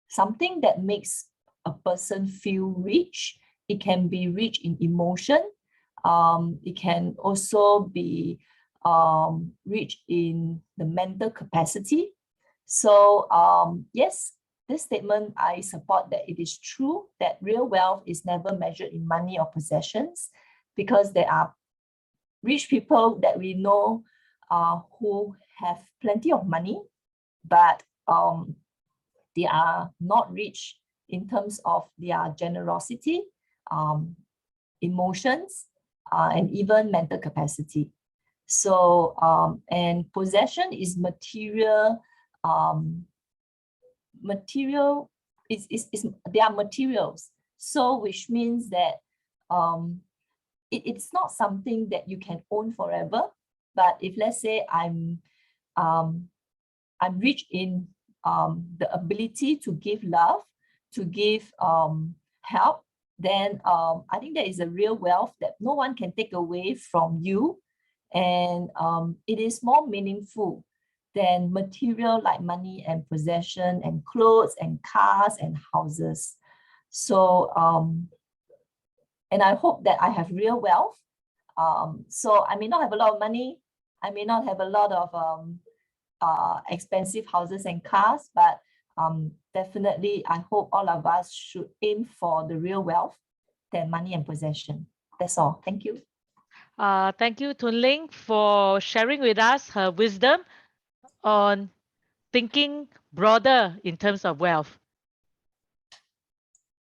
something that makes a person feel rich. It can be rich in emotion. It can also be rich in the mental capacity. So yes, this statement, I support that it is true that real wealth is never measured in money or possessions, because there are rich people that we know who have plenty of money, but they are not rich in terms of their generosity, emotions, and even mental capacity. So, and possession is material, they are materials. So, which means that it's not something that you can own forever. But if let's say I'm rich in the ability to give love, to give help, then I think there is a real wealth that no one can take away from you. And it is more meaningful than material like money and possession and clothes and cars and houses. So, and I hope that I have real wealth. So I may not have a lot of money. I may not have a lot of expensive houses and cars, but definitely I hope all of us should aim for the real wealth than money and possession. That's all. Thank you. Thank you, Tun Ling, for sharing with us her wisdom on thinking broader in terms of wealth.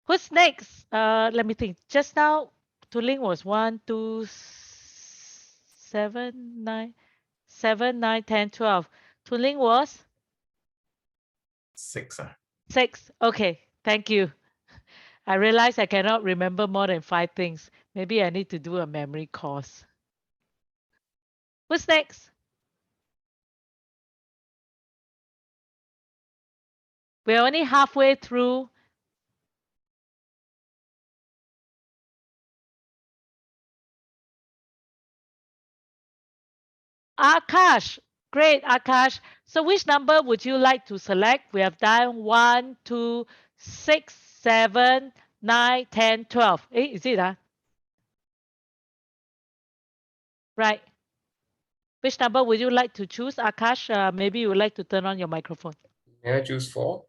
Who's next? Let me think. Just now, Tun Ling was 1, 2, 7, 9, 7, 9, 10, 12. Tun Ling was 6. 6. Okay, thank you. I realize I cannot remember more than 5 things. Maybe I need to do a memory course. Who's next? We're only halfway through. Akash. Great, Akash. So which number would you like to select? We have done 1, 2, 6, 7, 9, 10, 12. Is it? Right. Which number would you like to choose, Akash? Maybe you would like to turn on your microphone. May I choose 4?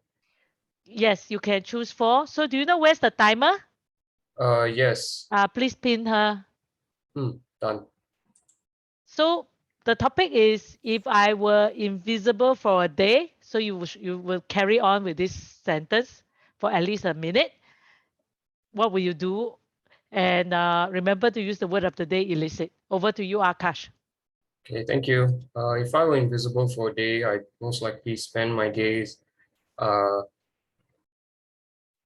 Yes, you can choose 4. So do you know where's the timer? Yes. Please pin her. Done. So the topic is if I were invisible for a day, so you will carry on with this sentence for at least a minute. What will you do? And remember to use the word of the day, illicit. Over to you, Akash. Okay, thank you. If I were invisible for a day, I'd most likely spend my days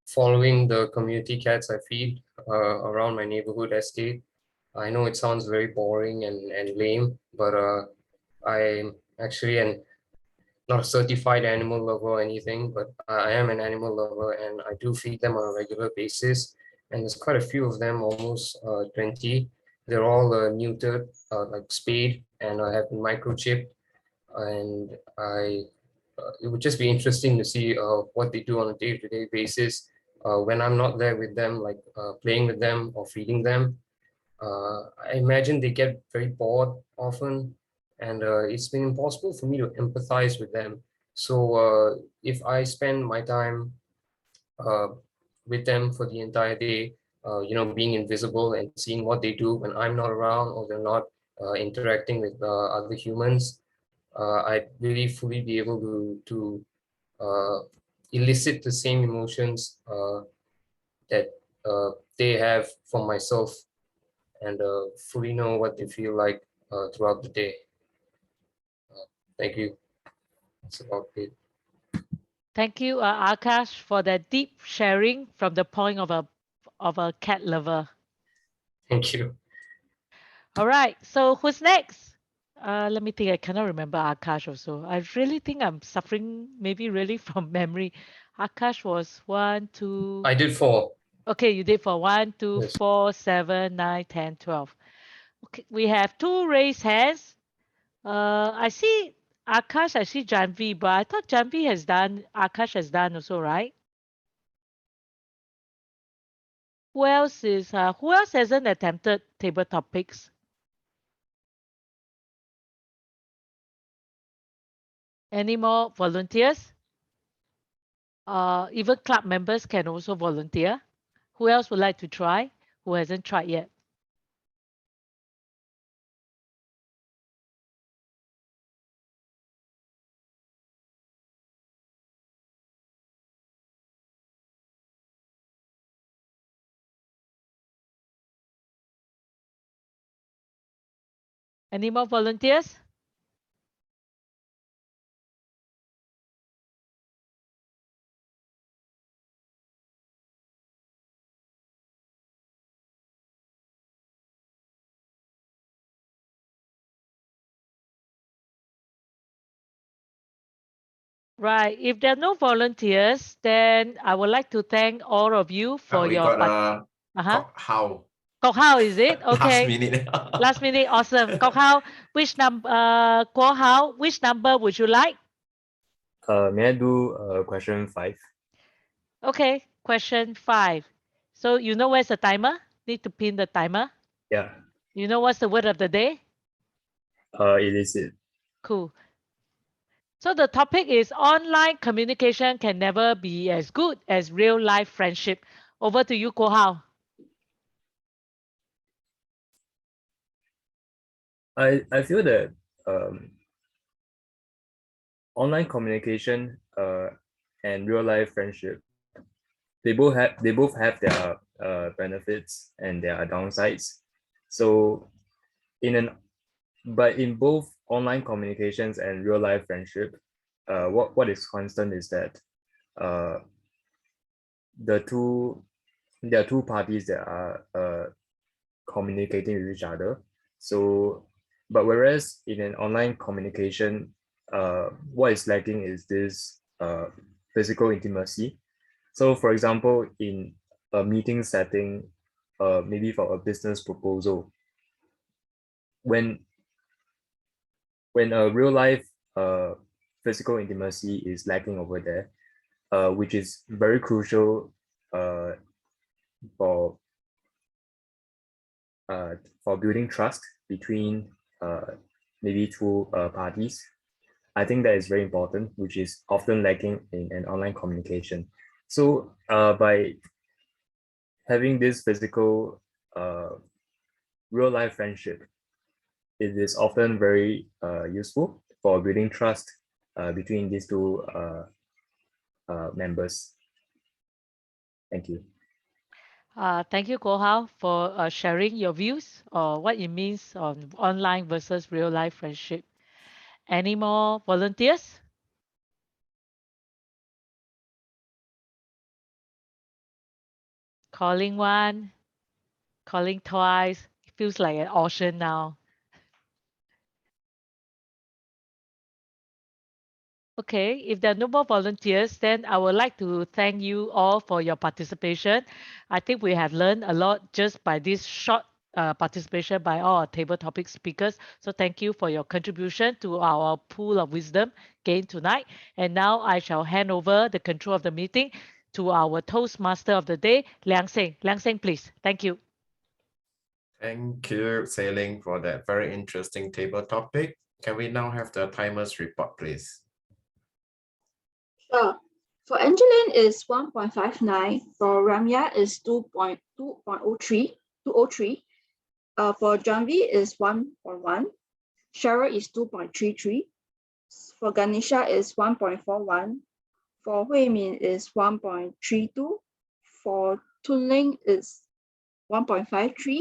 following the community cats I feed around my neighborhood estate. I know it sounds very boring and lame, but I'm actually not a certified animal lover or anything, but I am an animal lover and I do feed them on a regular basis. And there's quite a few of them, almost 20. They're all neutered, like spayed, and have been microchipped. And it would just be interesting to see what they do on a day-to-day basis when I'm not there with them, like playing with them or feeding them. I imagine they get very bored often, and it's been impossible for me to empathize with them. So if I spend my time with them for the entire day, being invisible and seeing what they do when I'm not around or they're not interacting with other humans, I'd really fully be able to elicit the same emotions that they have from myself and fully know what they feel like throughout the day. Thank you. That's about it. Thank you, Akash, for that deep sharing from the point of a cat lover. Thank you. All right, so who's next? Let me think. I cannot remember Akash also. I really think I'm suffering maybe really from memory. Akash was 1, 2. I did 4. Okay, you did for 1, 2, Yes. 4, 7, 9, 10, 12. Okay, we have 2 raised hands. I see Akash, I see Janvi, but I thought Janvi has done, Akash has done also, right? Who else hasn't attempted table topics? Any more volunteers? Even club members can also volunteer. Who else would like to try? Who hasn't tried yet? Any more volunteers? Right. If there are no volunteers, then I would like to thank all of you for We your got how? Kok Hao, is it? Last Okay. minute. Last minute, awesome. Kok Hao, which number? Kuo Hao, which number would you like? May I do question 5? Okay, question 5. So you know where's the timer? Need to pin the timer. Yeah. You know what's the word of the day? Illicit. Cool. So the topic is online communication can never be as good as real life friendship. Over to you, Kuo Hao. I feel that online communication and real life friendship, they both have their benefits and their downsides. So but in both online communications and real life friendship, what is constant is that there are two parties that are communicating with each other. So, but whereas in an online communication, what is lacking is this physical intimacy. So, for example, in a meeting setting, maybe for a business proposal, when a real life physical intimacy is lacking over there, which is very crucial for building trust between maybe two parties. I think that is very important, which is often lacking in an online communication. So by having this physical real life friendship, it is often very useful for building trust between these two members. Thank you. Thank you, Kuo Hao, for sharing your views or what it means on online versus real life friendship. Any more volunteers? Calling one, calling twice. It feels like an auction now. Okay, if there are no more volunteers, then I would like to thank you all for your participation. I think we have learned a lot just by this short participation by all our table topic speakers. So thank you for your contribution to our pool of wisdom gained tonight. And now I shall hand over the control of the meeting to our Toastmaster of the day, Liang Seng. Liang Seng, please. Thank you. Thank you, Sailing, for that very interesting table topic. Can we now have the timers report, please? Sure. For Angeline is 1.59. For Ramya is 2.03. For Janvi is 1.1. Cheryl is 2.33. For Ganesha is 1.41. For Hui Min is 1.32. For Tunling is 1.53.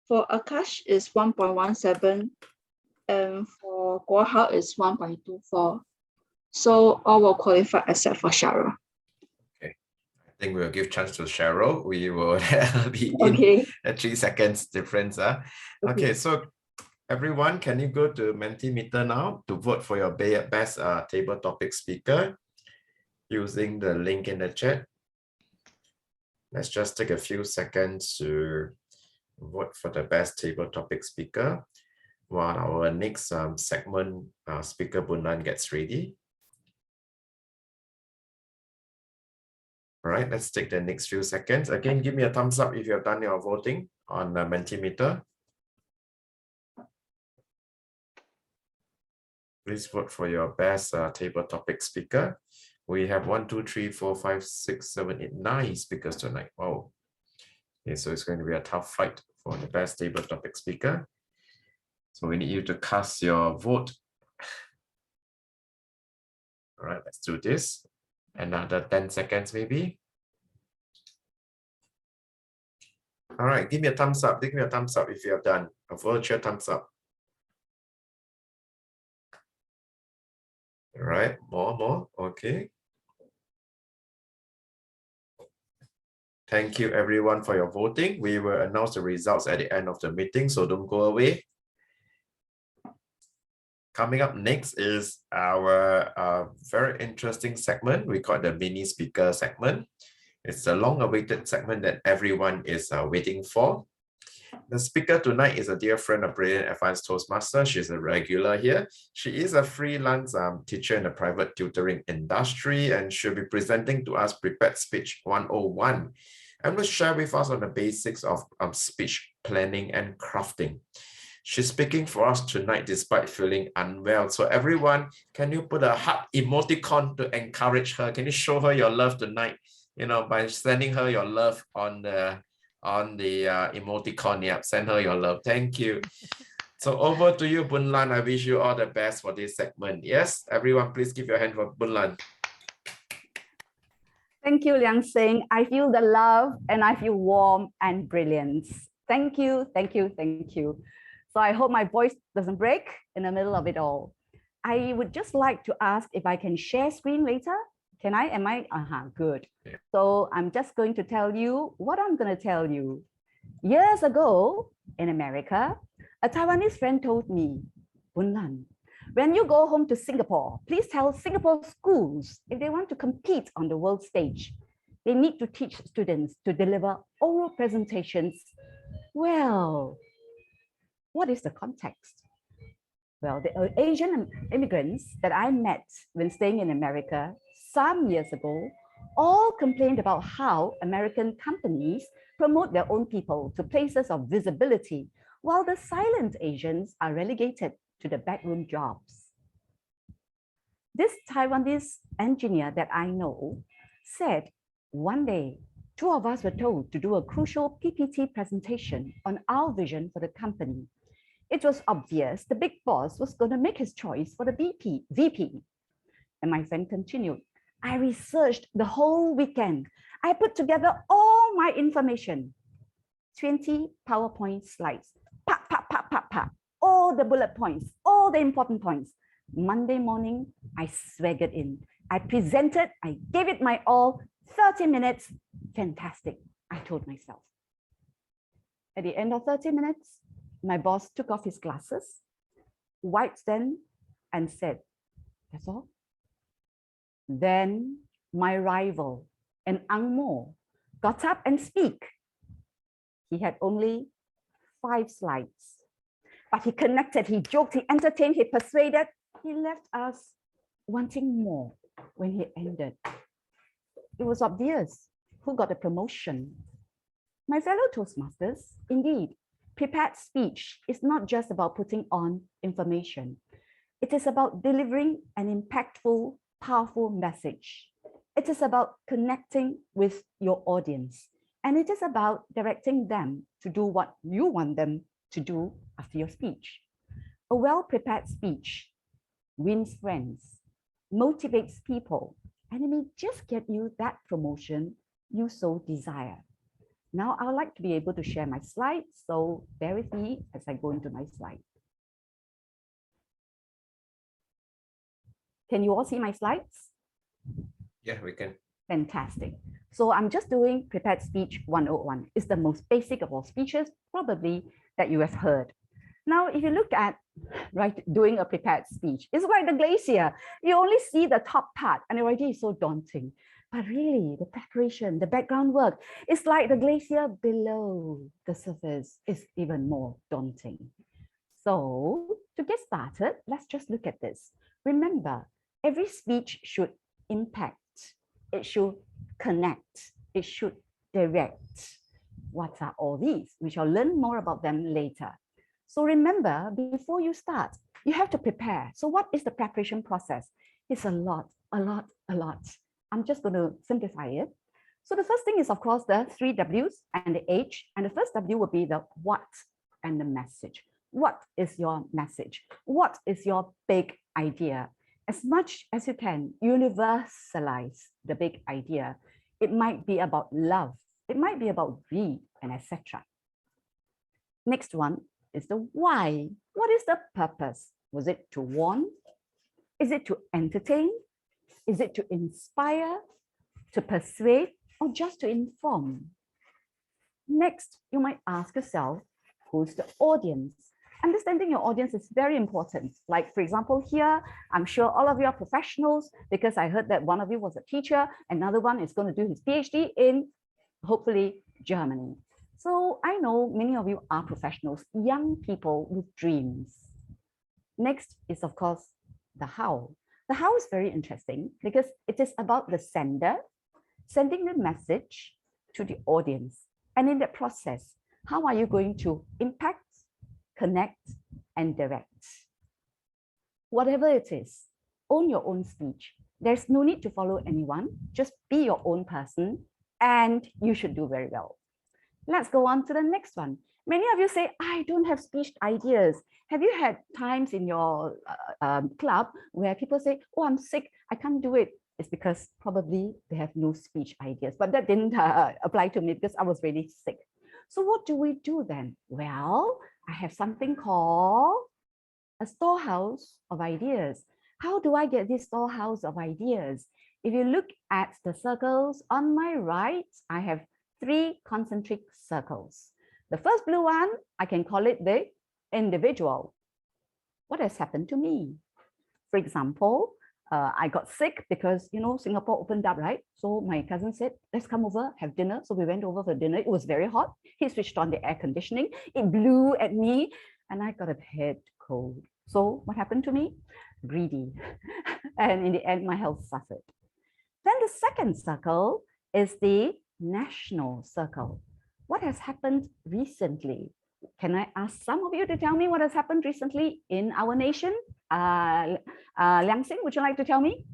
For Akash is 1.17. And for Guo Hao is 1.24. So all will qualify except for Cheryl. Okay, I think we'll give chance to Cheryl. We will be Okay. in a 3 seconds difference. Okay, so everyone, can you go to Mentimeter now to vote for your best table topic speaker using the link in the chat? Let's just take a few seconds to vote for the best table topic speaker while our next segment speaker Bundan gets ready. All right, let's take the next few seconds. Again, give me a thumbs up if you have done your voting on the Mentimeter. Please vote for your best table topic speaker. We have 1, 2, 3, 4, 5, 6, 7, 8, 9 speakers tonight. Wow. Okay, so it's going to be a tough fight for the best table topic speaker. So we need you to cast your vote. All right, let's do this. Another 10 seconds maybe. All right, give me a thumbs up. Give me a thumbs up if you have done a virtual thumbs up. All right, more. Okay. Thank you everyone for your voting. We will announce the results at the end of the meeting, so don't go away. Coming up next is our very interesting segment. We call it the mini speaker segment. It's a long-awaited segment that everyone is waiting for. The speaker tonight is a dear friend of Brilliant Advanced Toastmaster. She's a regular here. She is a freelance teacher in the private tutoring industry, and she'll be presenting to us Prepared Speech 101. And will share with us on the basics of speech planning and crafting. She's speaking for us tonight despite feeling unwell. So everyone, can you put a heart emoticon to encourage her? Can you show her your love tonight? You know, by sending her your love on the emoticon. Yeah, send her your love. Thank you. So over to you, Bun Lan. I wish you all the best for this segment. Yes, everyone, please give your hand for Bun Lan. Thank you, Liang Sing. I feel the love and I feel warm and brilliance. Thank you, thank you, thank you. So I hope my voice doesn't break in the middle of it all. I would just like to ask if I can share screen later. Can I? Am I? Good. Yeah. So I'm just going to tell you what I'm going to tell you. Years ago in America, a Taiwanese friend told me, Bun Lan, when you go home to Singapore, please tell Singapore schools if they want to compete on the world stage, they need to teach students to deliver oral presentations. Well, what is the context? Well, the Asian immigrants that I met when staying in America some years ago all complained about how American companies promote their own people to places of visibility, while the silent Asians are relegated to the backroom jobs. This Taiwanese engineer that I know said one day, two of us were told to do a crucial PPT presentation on our vision for the company. It was obvious the big boss was going to make his choice for the VP. And my friend continued, I researched the whole weekend. I put together all my information, 20 PowerPoint slides, all the bullet points, all the important points. Monday morning, I swaggered in. I presented, I gave it my all, 30 minutes, fantastic, I told myself. At the end of 30 minutes, my boss took off his glasses, wiped them, and said, that's all. Then my rival, an Ang Mo, got up and speak. He had only 5 slides, but he connected, he joked, he entertained, he persuaded. He left us wanting more when he ended. It was obvious who got the promotion. My fellow Toastmasters, indeed, prepared speech is not just about putting on information. It is about delivering an impactful, powerful message. It is about connecting with your audience. And it is about directing them to do what you want them to do after your speech. A well-prepared speech wins friends, motivates people, and it may just get you that promotion you so desire. Now, I would like to be able to share my slides, so bear with me as I go into my slides. Can you all see my slides? Yeah, we can. Fantastic. So I'm just doing Prepared Speech 101. It's the most basic of all speeches, probably, that you have heard. Now, if you look at doing a prepared speech, it's like the glacier. You only see the top part and it already is so daunting. But really, the preparation, the background work, it's like the glacier below the surface is even more daunting. So to get started, let's just look at this. Remember, every speech should impact, it should connect, it should direct. What are all these? We shall learn more about them later. So remember, before you start, you have to prepare. So what is the preparation process? It's a lot. I'm just going to simplify it. So the first thing is, of course, the 3 W's and the H. And the first W will be the what and the message. What is your message? What is your big idea? As much as you can, universalize the big idea. It might be about love. It might be about greed, and etc. Next one is the why. What is the purpose? Was it to warn? Is it to entertain? Is it to inspire, to persuade, or just to inform? Next, you might ask yourself, who's the audience? Understanding your audience is very important. Like, for example, here, I'm sure all of you are professionals because I heard that one of you was a teacher, another one is going to do his PhD in, hopefully, Germany. So I know many of you are professionals, young people with dreams. Next is, of course, the how. The how is very interesting because it is about the sender sending the message to the audience. And in that process, how are you going to impact, connect, and direct? Whatever it is, own your own speech. There's no need to follow anyone. Just be your own person and you should do very well. Let's go on to the next one. Many of you say, I don't have speech ideas. Have you had times in your club where people say, oh, I'm sick, I can't do it? It's because probably they have no speech ideas, but that didn't apply to me because I was really sick. So what do we do then? Well, I have something called a storehouse of ideas. How do I get this storehouse of ideas? If you look at the circles on my right, I have 3 concentric circles. The first blue one, I can call it the individual. What has happened to me? For example, I got sick because, you know, Singapore opened up, right? So my cousin said, let's come over, have dinner. So we went over for dinner. It was very hot. He switched on the air conditioning. It blew at me and I got a head cold. So what happened to me? Greedy. And in the end, my health suffered. Then the second circle is the national circle. What has happened recently? Can I ask some of you to tell me what has happened recently in our nation? Liang Xing, would you like to tell me?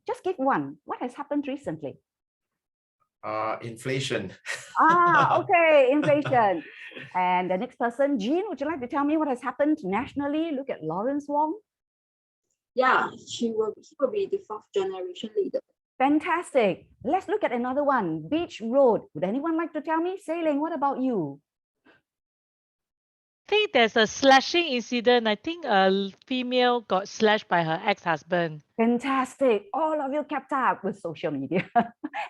Just give one. What has happened recently? Inflation. Okay, inflation. And the next person, Jean, would you like to tell me what has happened nationally? Look at Lawrence Wong. Yeah, he will be the 4th generation leader. Fantastic. Let's look at another one. Beach Road. Would anyone like to tell me? Sailing, what about you? I think there's a slashing incident. I think a female got slashed by her ex-husband. Fantastic. All of you kept up with social media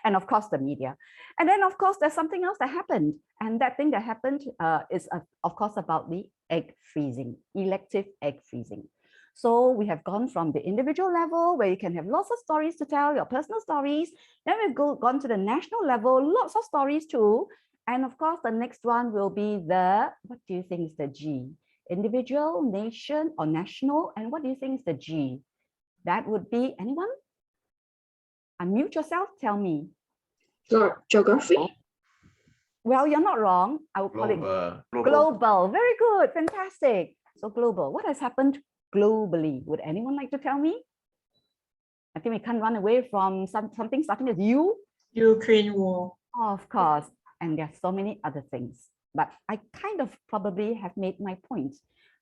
and of course the media. And then of course there's something else that happened. And that thing that happened is of course about the egg freezing, elective egg freezing. So we have gone from the individual level where you can have lots of stories to tell, your personal stories. Then we've gone to the national level, lots of stories too. And of course, the next one will be the, what do you think is the G? Individual, nation, or national? And what do you think is the G? That would be anyone? Unmute yourself, tell me. Geography? Well, you're not wrong. I would call it global. Very good, fantastic. So global, what has happened globally? Would anyone like to tell me? I think we can't run away from something starting with U. Ukraine war. Of course. And there are so many other things, but I kind of probably have made my point.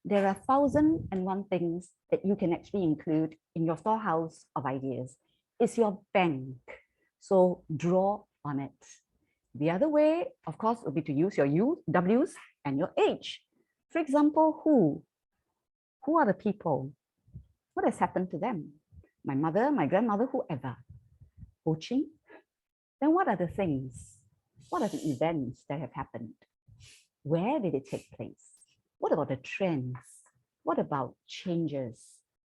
There are 1,001 things that you can actually include in your storehouse of ideas. It's your bank, so draw on it. The other way, of course, would be to use your U, W's, and your H. For example, who? Who are the people? What has happened to them? My mother, my grandmother, whoever. Coaching. Then what are the things? What are the events that have happened? Where did it take place? What about the trends? What about changes?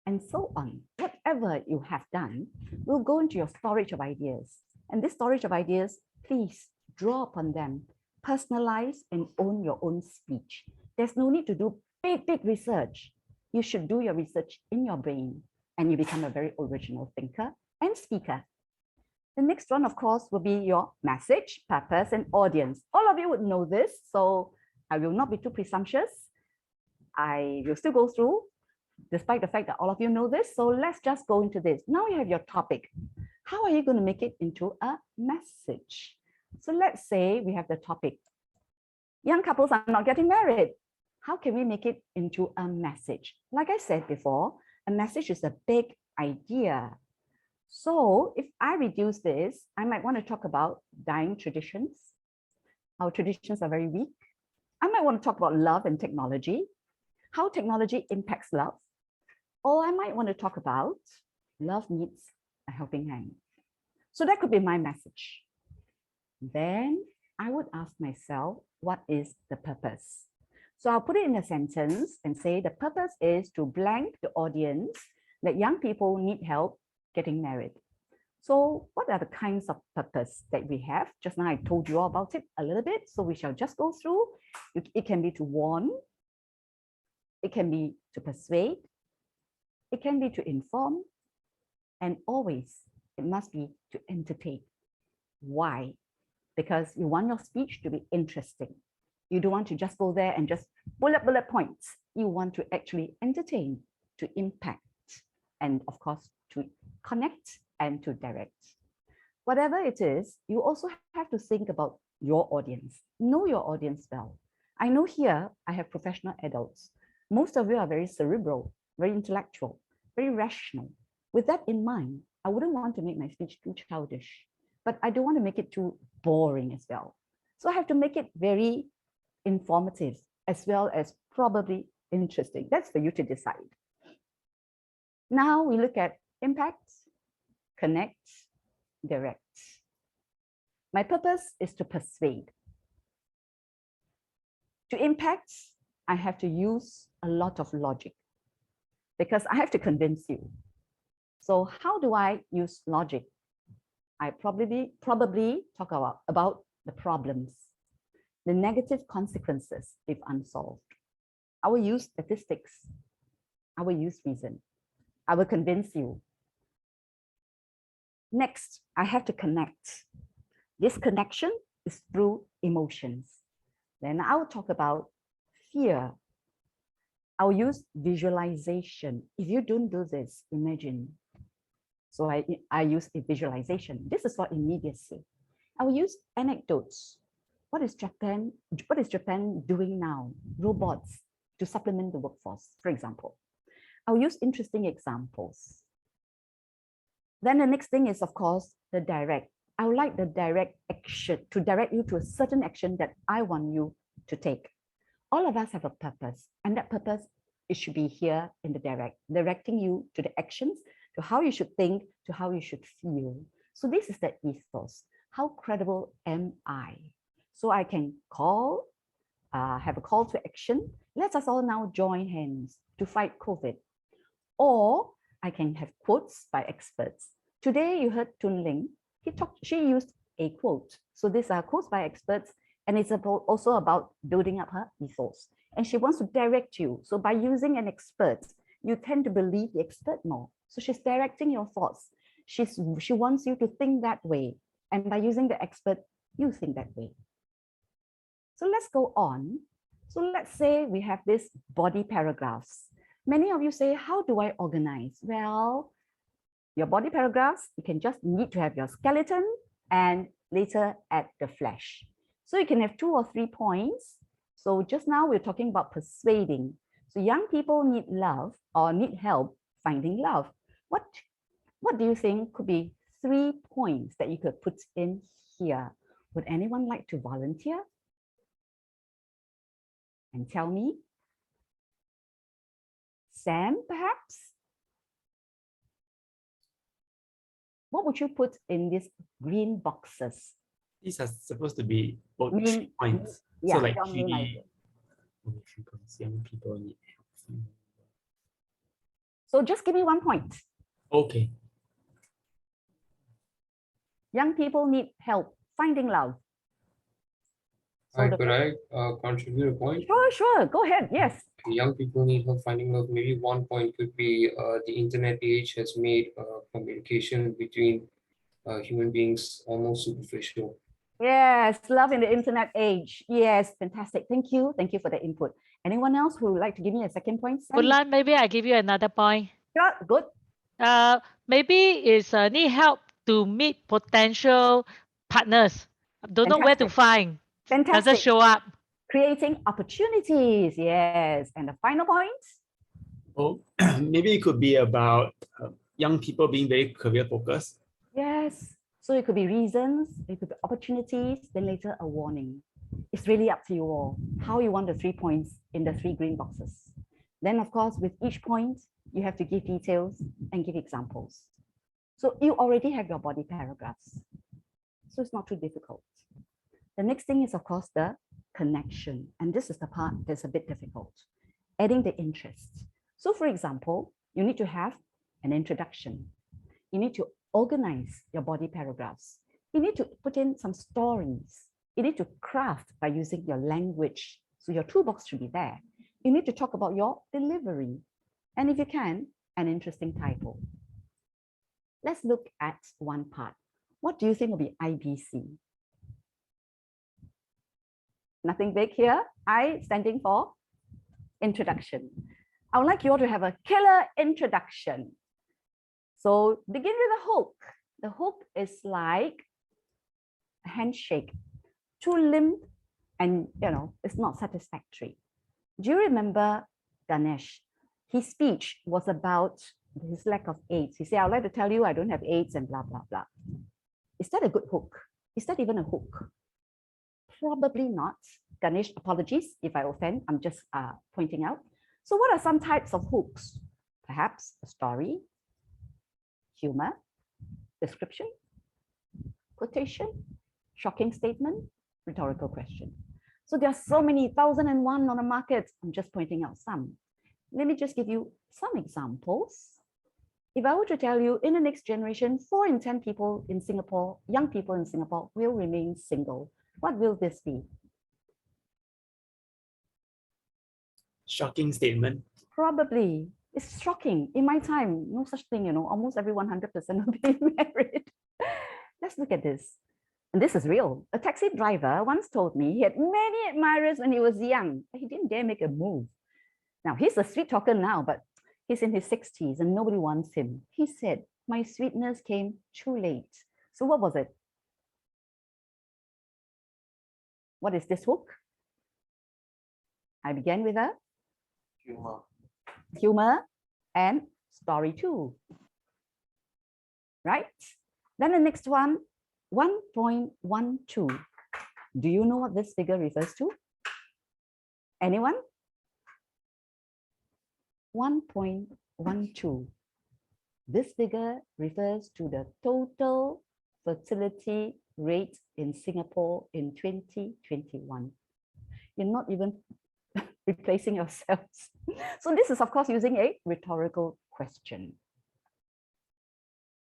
And so on. Whatever you have done will go into your storage of ideas. And this storage of ideas, please draw upon them, personalize and own your own speech. There's no need to do big research. You should do your research in your brain and you become a very original thinker and speaker. The next one, of course, will be your message, purpose, and audience. All of you would know this, so I will not be too presumptuous. I will still go through, despite the fact that all of you know this. So let's just go into this. Now you have your topic. How are you going to make it into a message? So let's say we have the topic. Young couples are not getting married. How can we make it into a message? Like I said before, a message is a big idea. So if I reduce this, I might want to talk about dying traditions. Our traditions are very weak. I might want to talk about love and technology, how technology impacts love. Or I might want to talk about love needs a helping hand. So that could be my message. Then I would ask myself, what is the purpose? So I'll put it in a sentence and say the purpose is to blank the audience that young people need help getting married. So what are the kinds of purpose that we have? Just now I told you all about it a little bit, so we shall just go through. It can be to warn, it can be to persuade, it can be to inform, and always it must be to entertain. Why? Because you want your speech to be interesting. You don't want to just go there and just bullet points. You want to actually entertain, to impact, and of course, to connect and to direct. Whatever it is, you also have to think about your audience. Know your audience well. I know here I have professional adults. Most of you are very cerebral, very intellectual, very rational. With that in mind, I wouldn't want to make my speech too childish, but I don't want to make it too boring as well. So I have to make it very informative as well as probably interesting. That's for you to decide. Now we look at impact, connect, direct. My purpose is to persuade. To impact, I have to use a lot of logic because I have to convince you. So how do I use logic? I probably talk about the problems, the negative consequences if unsolved. I will use statistics. I will use reason. I will convince you. Next, I have to connect. This connection is through emotions. Then I will talk about fear. I'll use visualization. If you don't do this, imagine. So I use a visualization. This is for immediacy. I will use anecdotes. What is Japan doing now? Robots to supplement the workforce, for example. I'll use interesting examples. Then the next thing is, of course, the direct. I would like the direct action to direct you to a certain action that I want you to take. All of us have a purpose, and that purpose, it should be here in the direct, directing you to the actions, to how you should think, to how you should feel. So this is the ethos. How credible am I? So I can call, have a call to action. Let us all now join hands to fight COVID. Or I can have quotes by experts. Today you heard Tun Ling. She used a quote. So these are quotes by experts, and it's also about building up her ethos. And she wants to direct you. So by using an expert, you tend to believe the expert more. So she's directing your thoughts. She wants you to think that way. And by using the expert, you think that way. So let's go on. So let's say we have this body paragraphs. Many of you say, how do I organize? Well, your body paragraphs, you can just need to have your skeleton and later add the flesh. So you can have 2 or 3 points. So just now we're talking about persuading. So young people need love or need help finding love. What do you think could be 3 points that you could put in here? Would anyone like to volunteer and tell me? Sam, perhaps? What would you put in these green boxes? These are supposed to be both Mean- 3 points. yeah, so like tell me like- young people need help. So just give me 1 point. Okay. Young people need help finding love. So Hi, the could I contribute a point? Sure, go ahead, yes. Young people need help finding love. Maybe 1 point could be the internet age has made communication between human beings almost superficial. Yes, love in the internet age. Yes, fantastic. Thank you. Thank you for the input. Anyone else who would like to give me a second point? Sam? Good luck. Maybe I give you another point. Sure, good. Maybe it's need help to meet potential partners. Don't know where to find. Doesn't Fantastic. show up. Creating opportunities. Yes. And the final point? Oh, maybe it could be about young people being very career focused. Yes. So it could be reasons, it could be opportunities, then later a warning. It's really up to you all how you want the 3 points in the 3 green boxes. Then, of course, with each point, you have to give details and give examples. So you already have your body paragraphs. So it's not too difficult. The next thing is, of course, the connection. And this is the part that's a bit difficult, adding the interest. So for example, you need to have an introduction. You need to organize your body paragraphs. You need to put in some stories. You need to craft by using your language. So your toolbox should be there. You need to talk about your delivery. And if you can, an interesting title. Let's look at one part. What do you think will be IBC? Nothing big here. I standing for introduction. I would like you all to have a killer introduction. So begin with a hook. The hook is like a handshake, too limp, and it's not satisfactory. Do you remember Ganesh? His speech was about his lack of AIDS. He said, I'd like to tell you I don't have AIDS and blah, blah, blah. Is that a good hook? Is that even a hook? Probably not. Ganesh, apologies if I offend. I'm just pointing out. So what are some types of hooks? Perhaps a story, humor, description, quotation, shocking statement, rhetorical question. So there are so many, 1,001 on the market. I'm just pointing out some. Let me just give you some examples. If I were to tell you in the next generation, 4 in 10 people in Singapore, young people in Singapore will remain single, what will this be? Shocking statement. Probably. It's shocking. In my time, no such thing, almost every 100% are being married. Let's look at this. And this is real. A taxi driver once told me he had many admirers when he was young, but he didn't dare make a move. Now, he's a sweet talker now, but he's in his 60s and nobody wants him. He said, my sweetness came too late. So what was it? What is this hook? I began with a humor and story too. Right? Then the next one, 1.12. Do you know what this figure refers to? Anyone? 1.12. This figure refers to the total fertility rate in Singapore in 2021. You're not even replacing yourselves. So this is, of course, using a rhetorical question.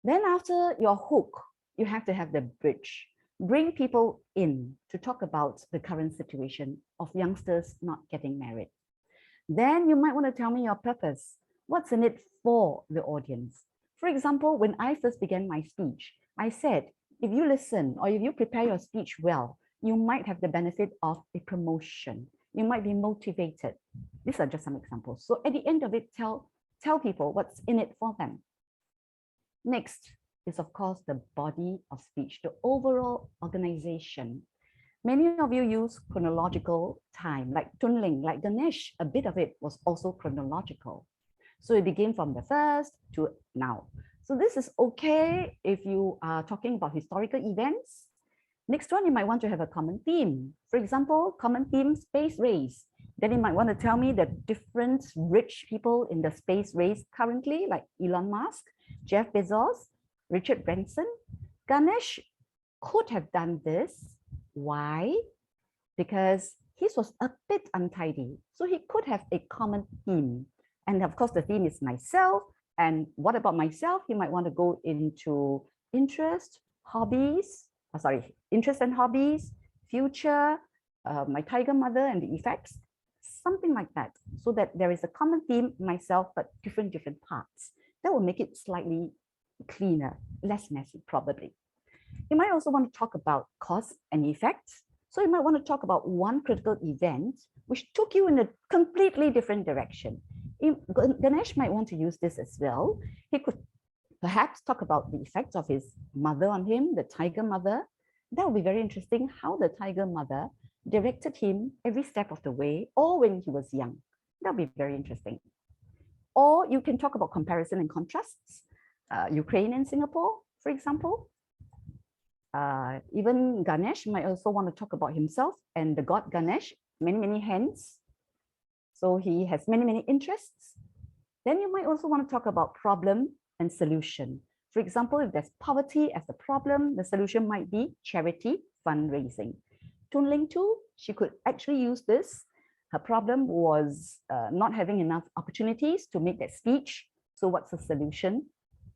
Then after your hook, you have to have the bridge. Bring people in to talk about the current situation of youngsters not getting married. Then you might want to tell me your purpose. What's in it for the audience? For example, when I first began my speech, I said, if you listen or if you prepare your speech well, you might have the benefit of a promotion. You might be motivated. These are just some examples. So at the end of it, tell people what's in it for them. Next is, of course, the body of speech, the overall organization. Many of you use chronological time, like Tunling, like Ganesh, a bit of it was also chronological. So it began from the first to now. So this is okay if you are talking about historical events. Next one, you might want to have a common theme. For example, common theme, space race. Then you might want to tell me the different rich people in the space race currently, like Elon Musk, Jeff Bezos, Richard Branson. Ganesh could have done this. Why? Because his was a bit untidy. So he could have a common theme. And of course, the theme is myself. And what about myself? You might want to go into interest, hobbies, interest and hobbies, future, my tiger mother and the effects, something like that. So that there is a common theme, myself, but different parts. That will make it slightly cleaner, less messy, probably. You might also want to talk about cause and effect. So you might want to talk about one critical event which took you in a completely different direction. Ganesh might want to use this as well. He could perhaps talk about the effects of his mother on him, the tiger mother. That would be very interesting, how the tiger mother directed him every step of the way, or when he was young. That would be very interesting. Or you can talk about comparison and contrasts. Ukraine and Singapore, for example. Even Ganesh might also want to talk about himself and the god Ganesh, many hands. So he has many interests. Then you might also want to talk about problem and solution. For example, if there's poverty as the problem, the solution might be charity fundraising. Toon Ling too, she could actually use this. Her problem was not having enough opportunities to make that speech. So what's the solution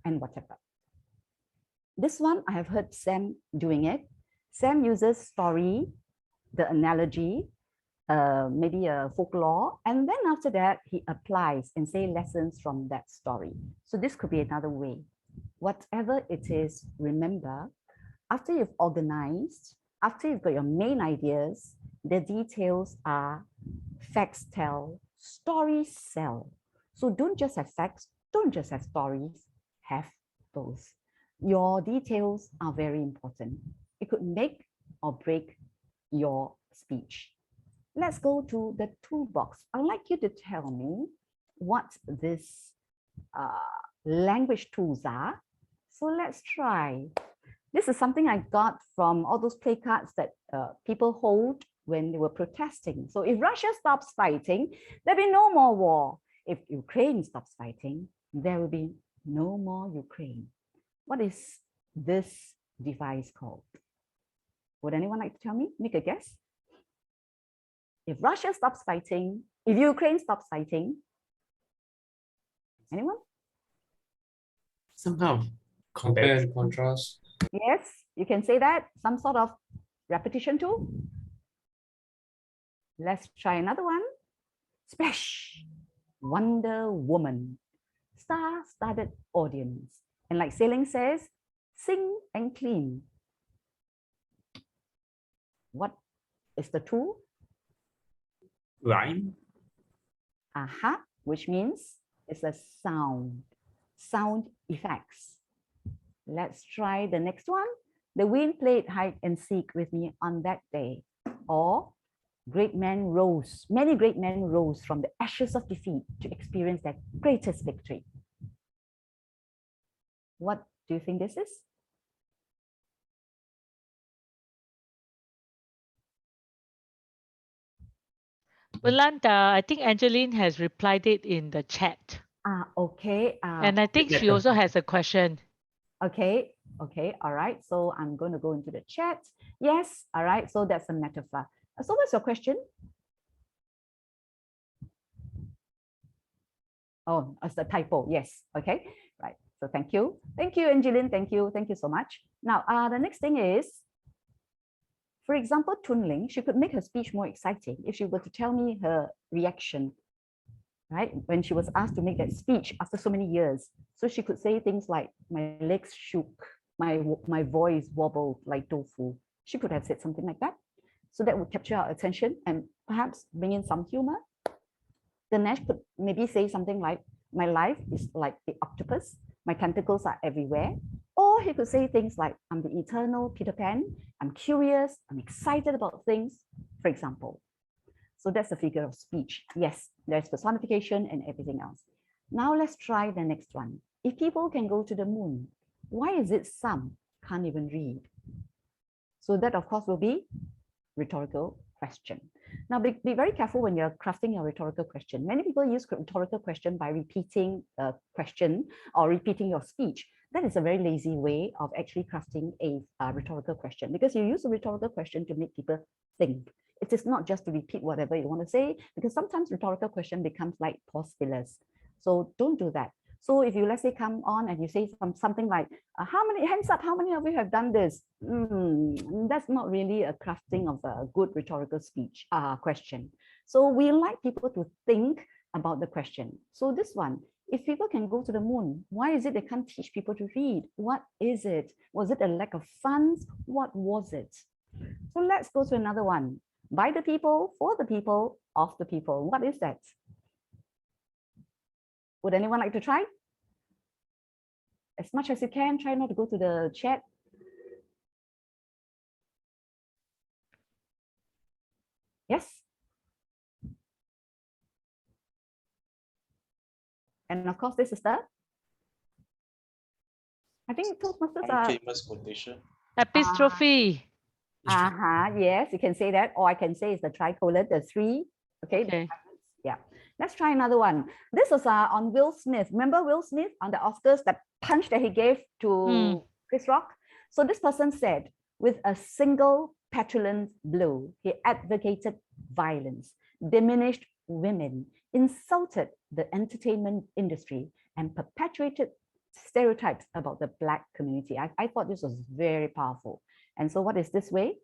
and whatever. This one, I have heard Sam doing it. Sam uses story, the analogy, maybe a folklore, and then after that, he applies and say lessons from that story. So this could be another way. Whatever it is, remember, after you've organized, after you've got your main ideas, the details are facts tell, stories sell. So don't just have facts, don't just have stories, have both. Your details are very important. It could make or break your speech. Let's go to the toolbox. I'd like you to tell me what this language tools are. So let's try. This is something I got from all those play cards that people hold when they were protesting. So if Russia stops fighting, there'll be no more war. If Ukraine stops fighting, there will be no more Ukraine. What is this device called? Would anyone like to tell me? Make a guess. If Russia stops fighting, if Ukraine stops fighting, anyone? Some kind of compare and contrast. Yes, you can say that. Some sort of repetition tool. Let's try another one. Splash, Wonder Woman, star-studded audience. And like Sailing says, sing and clean. What is the tool? Rhyme. Aha, which means it's a sound effects. Let's try the next one. The wind played hide and seek with me on that day. Or great men rose, many great men rose from the ashes of defeat to experience their greatest victory. What do you think this is? Yolanda, I think Angeline has replied it in the chat. Okay. And I think she also has a question. Okay, all right. So I'm going to go into the chat. Yes, all right. So that's a metaphor. So what's your question? Oh, it's a typo. Yes. Okay. Right. So thank you. Thank you, Angeline. Thank you. Thank you so much. Now, the next thing is, for example, Toon Ling, she could make her speech more exciting if she were to tell me her reaction, right? When she was asked to make that speech after so many years. So she could say things like, my legs shook, my voice wobbled like tofu. She could have said something like that. So that would capture our attention and perhaps bring in some humor. Ganesh could maybe say something like, my life is like the octopus, my tentacles are everywhere. Or he could say things like, I'm the eternal Peter Pan, I'm curious, I'm excited about things, for example. So that's the figure of speech. Yes, there's personification and everything else. Now let's try the next one. If people can go to the moon, why is it some can't even read? So that, of course, will be rhetorical question. Now, be very careful when you're crafting your rhetorical question. Many people use rhetorical question by repeating a question or repeating your speech. That is a very lazy way of actually crafting a rhetorical question, because you use a rhetorical question to make people think. It is not just to repeat whatever you want to say, because sometimes rhetorical question becomes like pause fillers. So don't do that. So if you, let's say, come on and you say something like, how many, hands up, how many of you have done this? That's not really a crafting of a good rhetorical speech question. So we like people to think about the question. So this one, if people can go to the moon, why is it they can't teach people to read? What is it? Was it a lack of funds? What was it? So let's go to another one. By the people, for the people, of the people. What is that? Would anyone like to try? As much as you can, try not to go to the chat. Yes? And of course, this is the, I think Toastmasters are famous quotation. Epistrophe. Yes, you can say that, or I can say it's the tricolon, the three. Okay. Yeah. Let's try another one. This was on Will Smith. Remember Will Smith on the Oscars, that punch that he gave to Chris Rock? So this person said, with a single petulant blow. He advocated violence, diminished women, insulted the entertainment industry, and perpetuated stereotypes about the Black community. I thought this was very powerful. And so what is this way?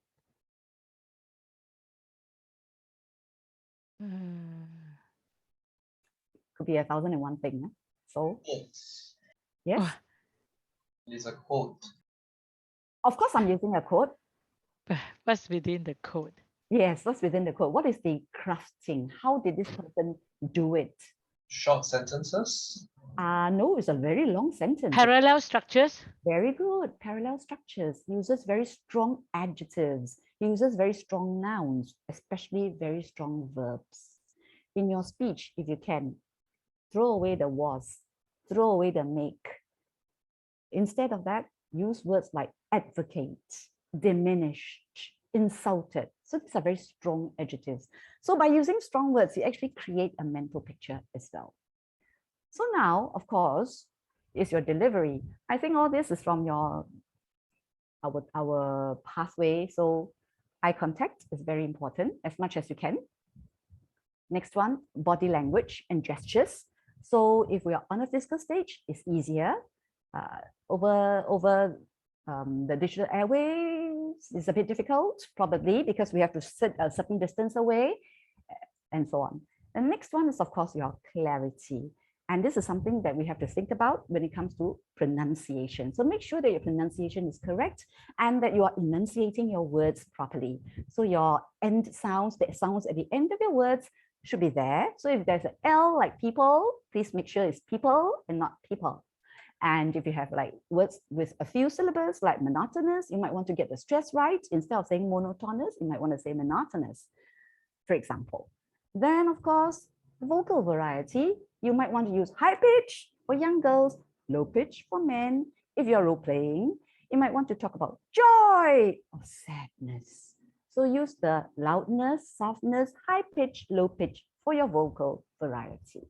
Could be 1,001 thing. Huh? So, yes. Oh. It's a quote. Of course, I'm using a quote. What's within the code? Yes, what's within the quote? What is the crafting? How did this person do it? Short sentences? No, it's a very long sentence. Parallel structures? Very good. Parallel structures. Uses very strong adjectives. Uses very strong nouns, especially very strong verbs. In your speech, if you can, throw away the was, throw away the make. Instead of that, use words like advocate, diminished, insulted. So these are very strong adjectives. So by using strong words, you actually create a mental picture as well. So now, of course, is your delivery. I think all this is from our pathway. So eye contact is very important as much as you can. Next one, body language and gestures. So if we are on a physical stage, it's easier. Over the digital airwaves is a bit difficult, probably because we have to sit a certain distance away and so on. The next one is, of course, your clarity. And this is something that we have to think about when it comes to pronunciation. So make sure that your pronunciation is correct and that you are enunciating your words properly. So your end sounds, the sounds at the end of your words should be there. So if there's an L like people, please make sure it's people and not people. And if you have like words with a few syllables like monotonous, you might want to get the stress right. Instead of saying monotonous, you might want to say monotonous, for example. Then, of course, vocal variety. You might want to use high pitch for young girls, low pitch for men. If you're role playing, you might want to talk about joy or sadness. So use the loudness, softness, high pitch, low pitch for your vocal variety.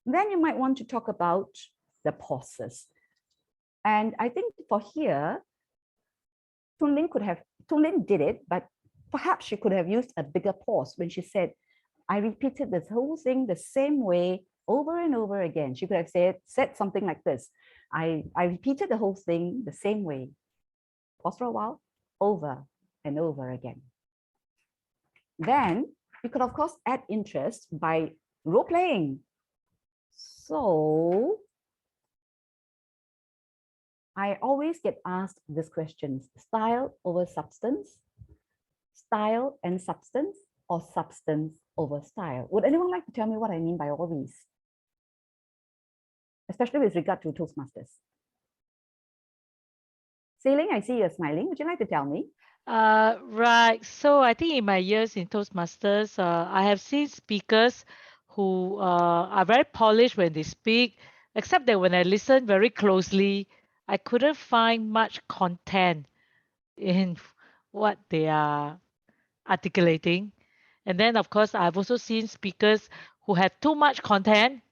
Then you might want to talk about the pauses. And I think for here, Toon Lin did it, but perhaps she could have used a bigger pause when she said, I repeated this whole thing the same way over and over again. She could have said something like this. I repeated the whole thing the same way. Pause for a while, over and over again. Then you could, of course, add interest by role playing. So I always get asked this question: style over substance, style and substance, or substance over style. Would anyone like to tell me what I mean by all these? Especially with regard to Toastmasters. Sailing, I see you're smiling. Would you like to tell me? Right. So I think in my years in Toastmasters, I have seen speakers who are very polished when they speak, except that when I listen very closely, I couldn't find much content in what they are articulating. And then, of course, I've also seen speakers who have too much content.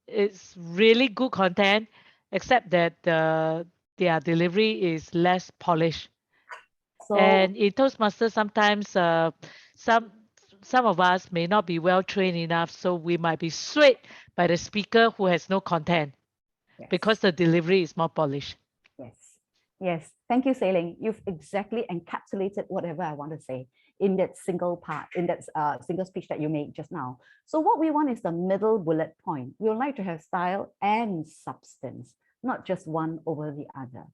It's really good content, except that their delivery is less polished. So, and in Toastmasters, sometimes some of us may not be well trained enough, so we might be swayed by the speaker who has no content, yes, because the delivery is more polished. Yes. Yes. Thank you, Sailing. You've exactly encapsulated whatever I want to say in that single part, in that single speech that you made just now. So what we want is the middle bullet point. We would like to have style and substance, not just one over the other.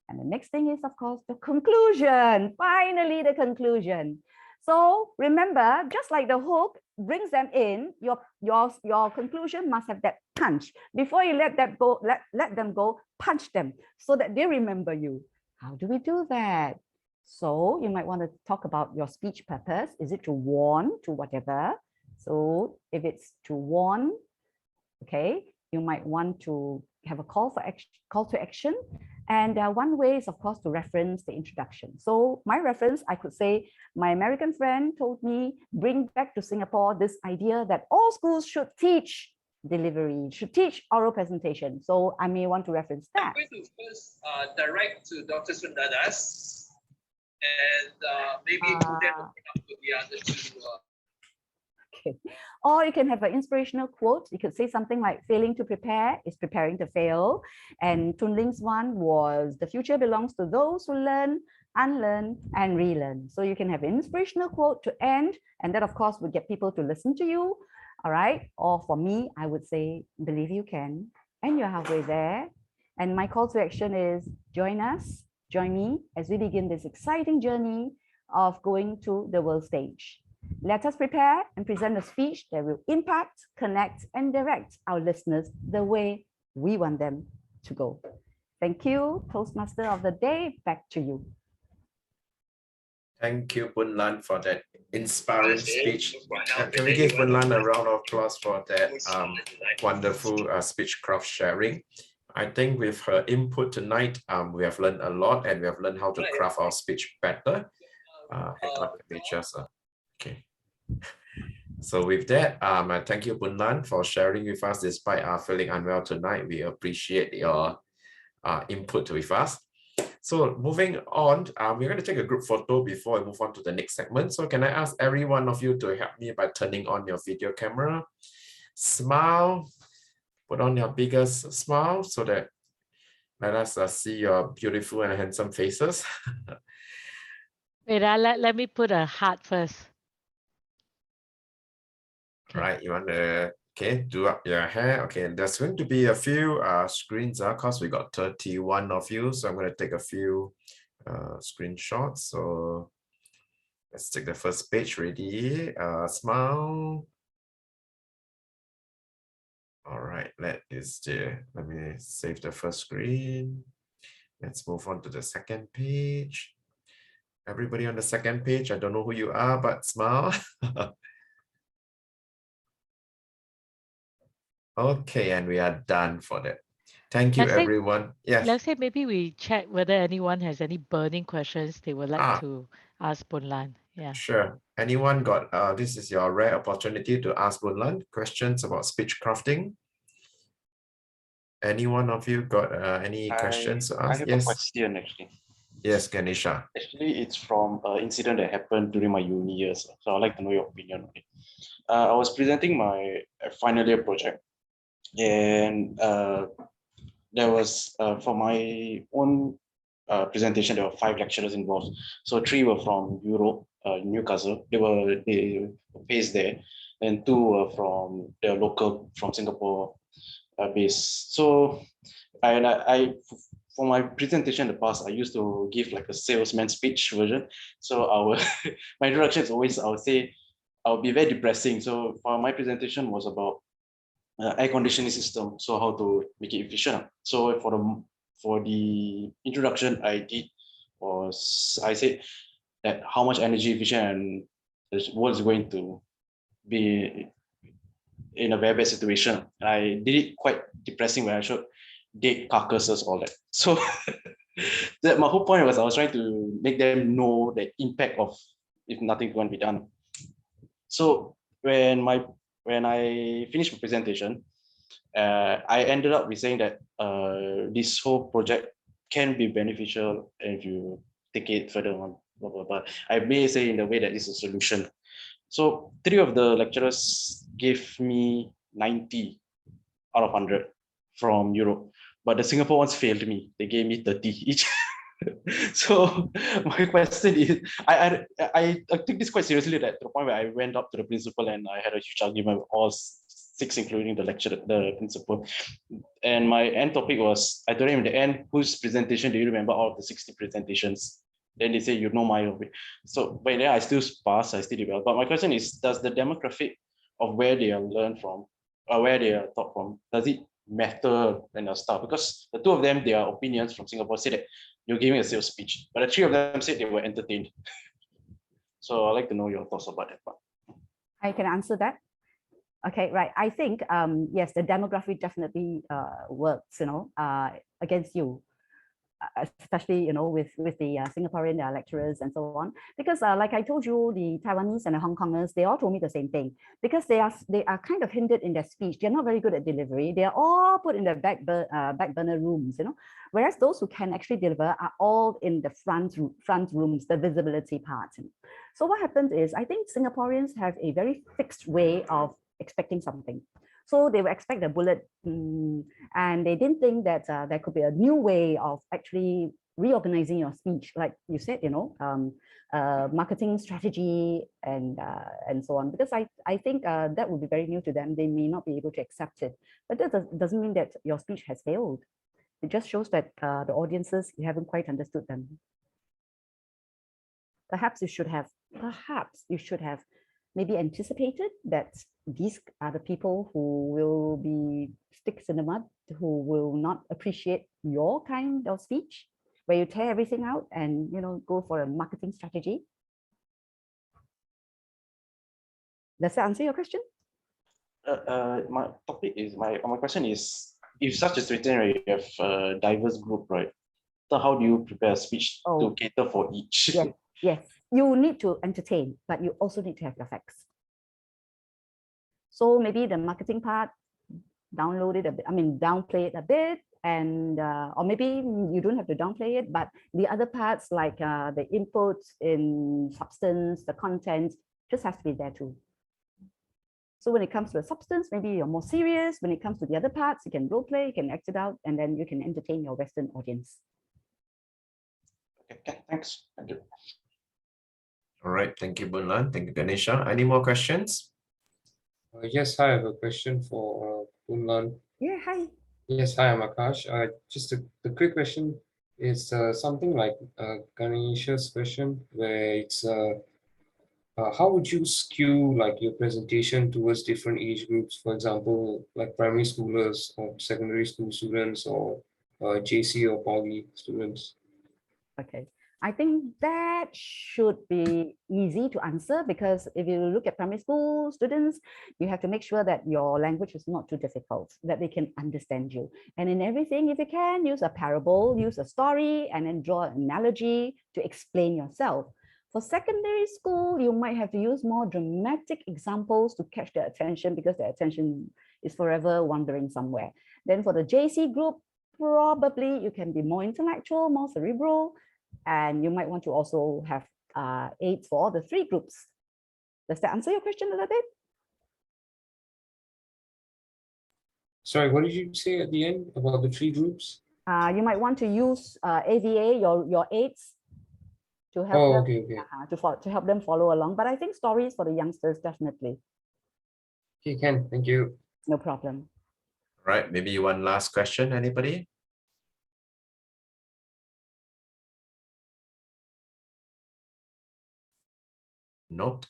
And the next thing is, of course, the conclusion. Finally, the conclusion. So remember, just like the hook brings them in, your conclusion must have that punch. Before you let that go, let them go, punch them so that they remember you. How do we do that? So you might want to talk about your speech purpose. Is it to warn to whatever? So if it's to warn, okay, you might want to have a call to action. And one way is, of course, to reference the introduction. So my reference, I could say, my American friend told me, bring back to Singapore this idea that all schools should teach delivery, should teach oral presentation. So I may want to reference that. I'm going to first direct to Dr. Sundadas. and maybe to then open up to the other two. Okay. Or you can have an inspirational quote. You could say something like, failing to prepare is preparing to fail. And Tun Ling's one was, the future belongs to those who learn, unlearn, and relearn. So you can have an inspirational quote to end, and that of course would get people to listen to you. All right. Or for me, I would say, believe you can, and you're halfway there. And my call to action is join us, join me as we begin this exciting journey of going to the world stage. Let us prepare and present a speech that will impact, connect, and direct our listeners the way we want them to go. Thank you, Toastmaster of the Day. Back to you. Thank you, Bun Lan, for that inspiring speech. Can we give Bun Lan a round of applause for that wonderful speechcraft sharing? I think with her input tonight, we have learned a lot, and we have learned how to craft our speech better. Hang on, let me just, okay. So with that, I thank you, Bun Lan, for sharing with us despite feeling unwell tonight. We appreciate your input with us. So moving on, we're going to take a group photo before we move on to the next segment. So can I ask every one of you to help me by turning on your video camera? Smile, put on your biggest smile so that let us see your beautiful and handsome faces. Wait, let me put a heart first. Right, you want to, okay, do up your hair. Okay, there's going to be a few screens because we got 31 of you. So I'm going to take a few screenshots. So let's take the first page. Ready? Smile. All right, let me save the first screen. Let's move on to the second page. Everybody on the second page, I don't know who you are, but smile. Okay, and we are done for that. Thank you, everyone. Yes. Let's say maybe we check whether anyone has any burning questions they would like to ask Bun Lan. Yeah. Sure. Anyone got, this is your rare opportunity to ask Bun Lan questions about speech crafting. Any one of you got any questions to ask? I have Yes. a question actually. Yes, Ganesha. Actually, it's from an incident that happened during my uni years. So I'd like to know your opinion on it. I was presenting my final year project, and there was, for my own presentation, there were 5 lecturers involved. So 3 were from Europe, Newcastle. They were based there, and 2 were from the local, from Singapore base. So I for my presentation in the past, I used to give like a salesman speech version. So my introduction is always, I would say, I would be very depressing. So for my presentation was about air conditioning system, so how to make it efficient. So for the introduction I did was, I said that how much energy efficient and the world is going to be in a very bad situation. And I did it quite depressing when I showed dead carcasses, all that. So that my whole point was I was trying to make them know the impact of if nothing's going to be done. So when I finished my presentation, I ended up with saying that this whole project can be beneficial if you take it further on. Blah, blah, blah. I may say in the way that it's a solution. So 3 of the lecturers gave me 90 out of 100 from Europe, but the Singapore ones failed me. They gave me 30 each. So my question is, I took this quite seriously, that to the point where I went up to the principal and I had a huge argument with all 6, including the lecturer, the principal. And my end topic was, I told him in the end, whose presentation do you remember out of the 60 presentations? Then they say, you know my of it. So, but then I still pass, I still did well. But my question is, does the demographic of where they are learned from, or where they are taught from, does it matter in the start? Because the 2 of them, their opinions from Singapore say that you're giving a sales speech, but the 3 of them said they were entertained. So I'd like to know your thoughts about that part. I can answer that. Okay, right. I think, yes, the demographic definitely works, against you. especially with the Singaporean lecturers and so on, because like I told you, the Taiwanese and the Hong Kongers, they all told me the same thing, because they are kind of hindered in their speech. They're not very good at delivery. They are all put in the back burner rooms, whereas those who can actually deliver are all in the front rooms, the visibility part. So what happens is, I think Singaporeans have a very fixed way of expecting something. So they will expect a bullet, and they didn't think that there could be a new way of actually reorganizing your speech, like you said, marketing strategy and so on. Because I think that would be very new to them. They may not be able to accept it, but that doesn't mean that your speech has failed. It just shows that the audiences, you haven't quite understood them. Perhaps you should have maybe anticipated that these are the people who will be sticks in the mud, who will not appreciate your kind of speech, where you tear everything out and go for a marketing strategy. Does that answer your question? My question is, if such a situation where you have a diverse group, right? So how do you prepare a speech to cater for each? Yes. You need to entertain, but you also need to have your facts. So maybe the marketing part, downplay it a bit, and or maybe you don't have to downplay it, but the other parts, like the inputs in substance, the content, just has to be there too. So when it comes to the substance, maybe you're more serious. When it comes to the other parts, you can role play, you can act it out, and then you can entertain your Western audience. Okay, thanks. Thank you. All right, thank you, Boon Lan. Thank you, Ganesha. Any more questions? Yes, I have a question for Boon Lan. Yeah, hi. Yes, hi, I'm Akash. Just a quick question is something like Ganesha's question, where it's how would you skew like your presentation towards different age groups? For example, like primary schoolers or secondary school students, or JC or poly students? Okay, I think that should be easy to answer, because if you look at primary school students, you have to make sure that your language is not too difficult, that they can understand you. And in everything, if you can, use a parable, use a story, and then draw an analogy to explain yourself. For secondary school, you might have to use more dramatic examples to catch their attention, because their attention is forever wandering somewhere. Then for the JC group, probably you can be more intellectual, more cerebral, and you might want to also have aids for all the three groups. Does that answer your question a little bit? Sorry, what did you say at the end about the three groups? You might want to use AVA, your aids, to help them, to help them follow along. But I think stories for the youngsters, definitely. Okay, Ken, thank you. No problem. All right, maybe one last question, anybody? Nope.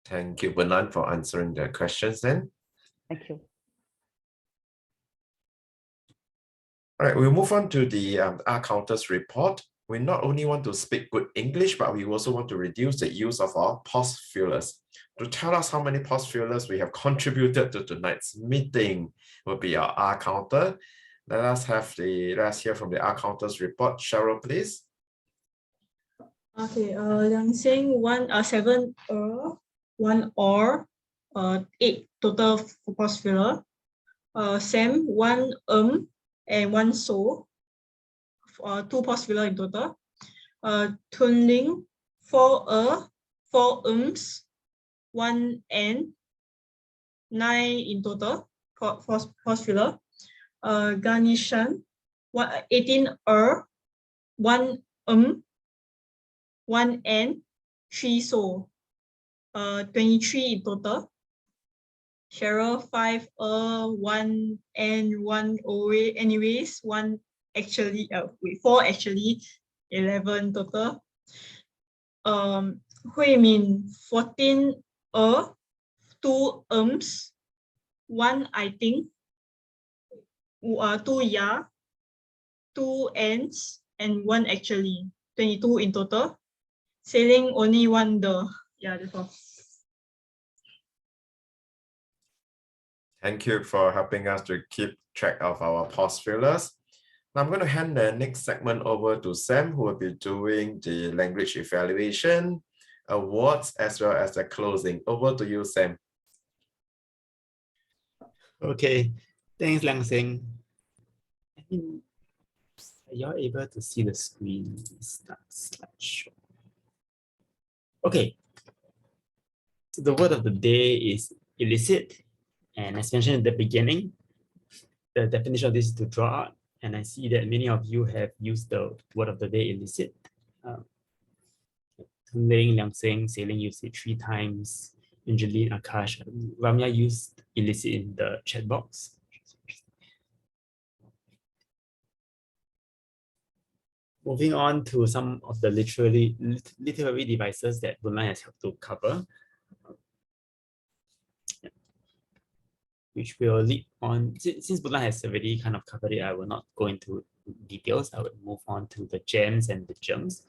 Thank you, Boon Lan, for answering the questions then. Thank you. All right, we'll move on to the R counters report. We not only want to speak good English, but we also want to reduce the use of our pause fillers. To tell us how many pause fillers we have contributed to tonight's meeting will be our R counter. Let's hear from the R counters report. Cheryl, please. Okay, Liang Xing 7 1 or 8 total pause filler. Sam 1 and 1 so, 2 pause filler in total. Tun Ling 4 4 1 n, 9 in total pause filler. Ganeshan 18 1 1 n, 3 so, 23 in total. Cheryl 5 1 and 1 away, anyways, 1 actually 4 actually, 11 total. Hui Min 14 2 1 I think, 2 yeah, 2 ends, and 1 actually, 22 in total. Sailing only 1 the, yeah, that's all. Thank you for helping us to keep track of our pause fillers. Now I'm going to hand the next segment over to Sam, who will be doing the language evaluation, awards, as well as the closing. Over to you, Sam. Okay, thanks, Liang Seng. Are you able to see the screen? Start slideshow. Okay, so the word of the day is illicit. And as mentioned at the beginning, the definition of this is to draw out. And I see that many of you have used the word of the day illicit. Ling, Liang Seng, Sailing used it 3 times. Angeline, Akash, Ramya used illicit in the chat box. Moving on to some of the literary devices that Bunlan has helped to cover, which will lead on, since Bunlan has already kind of covered it, I will not go into details. I will move on to the gems and the germs.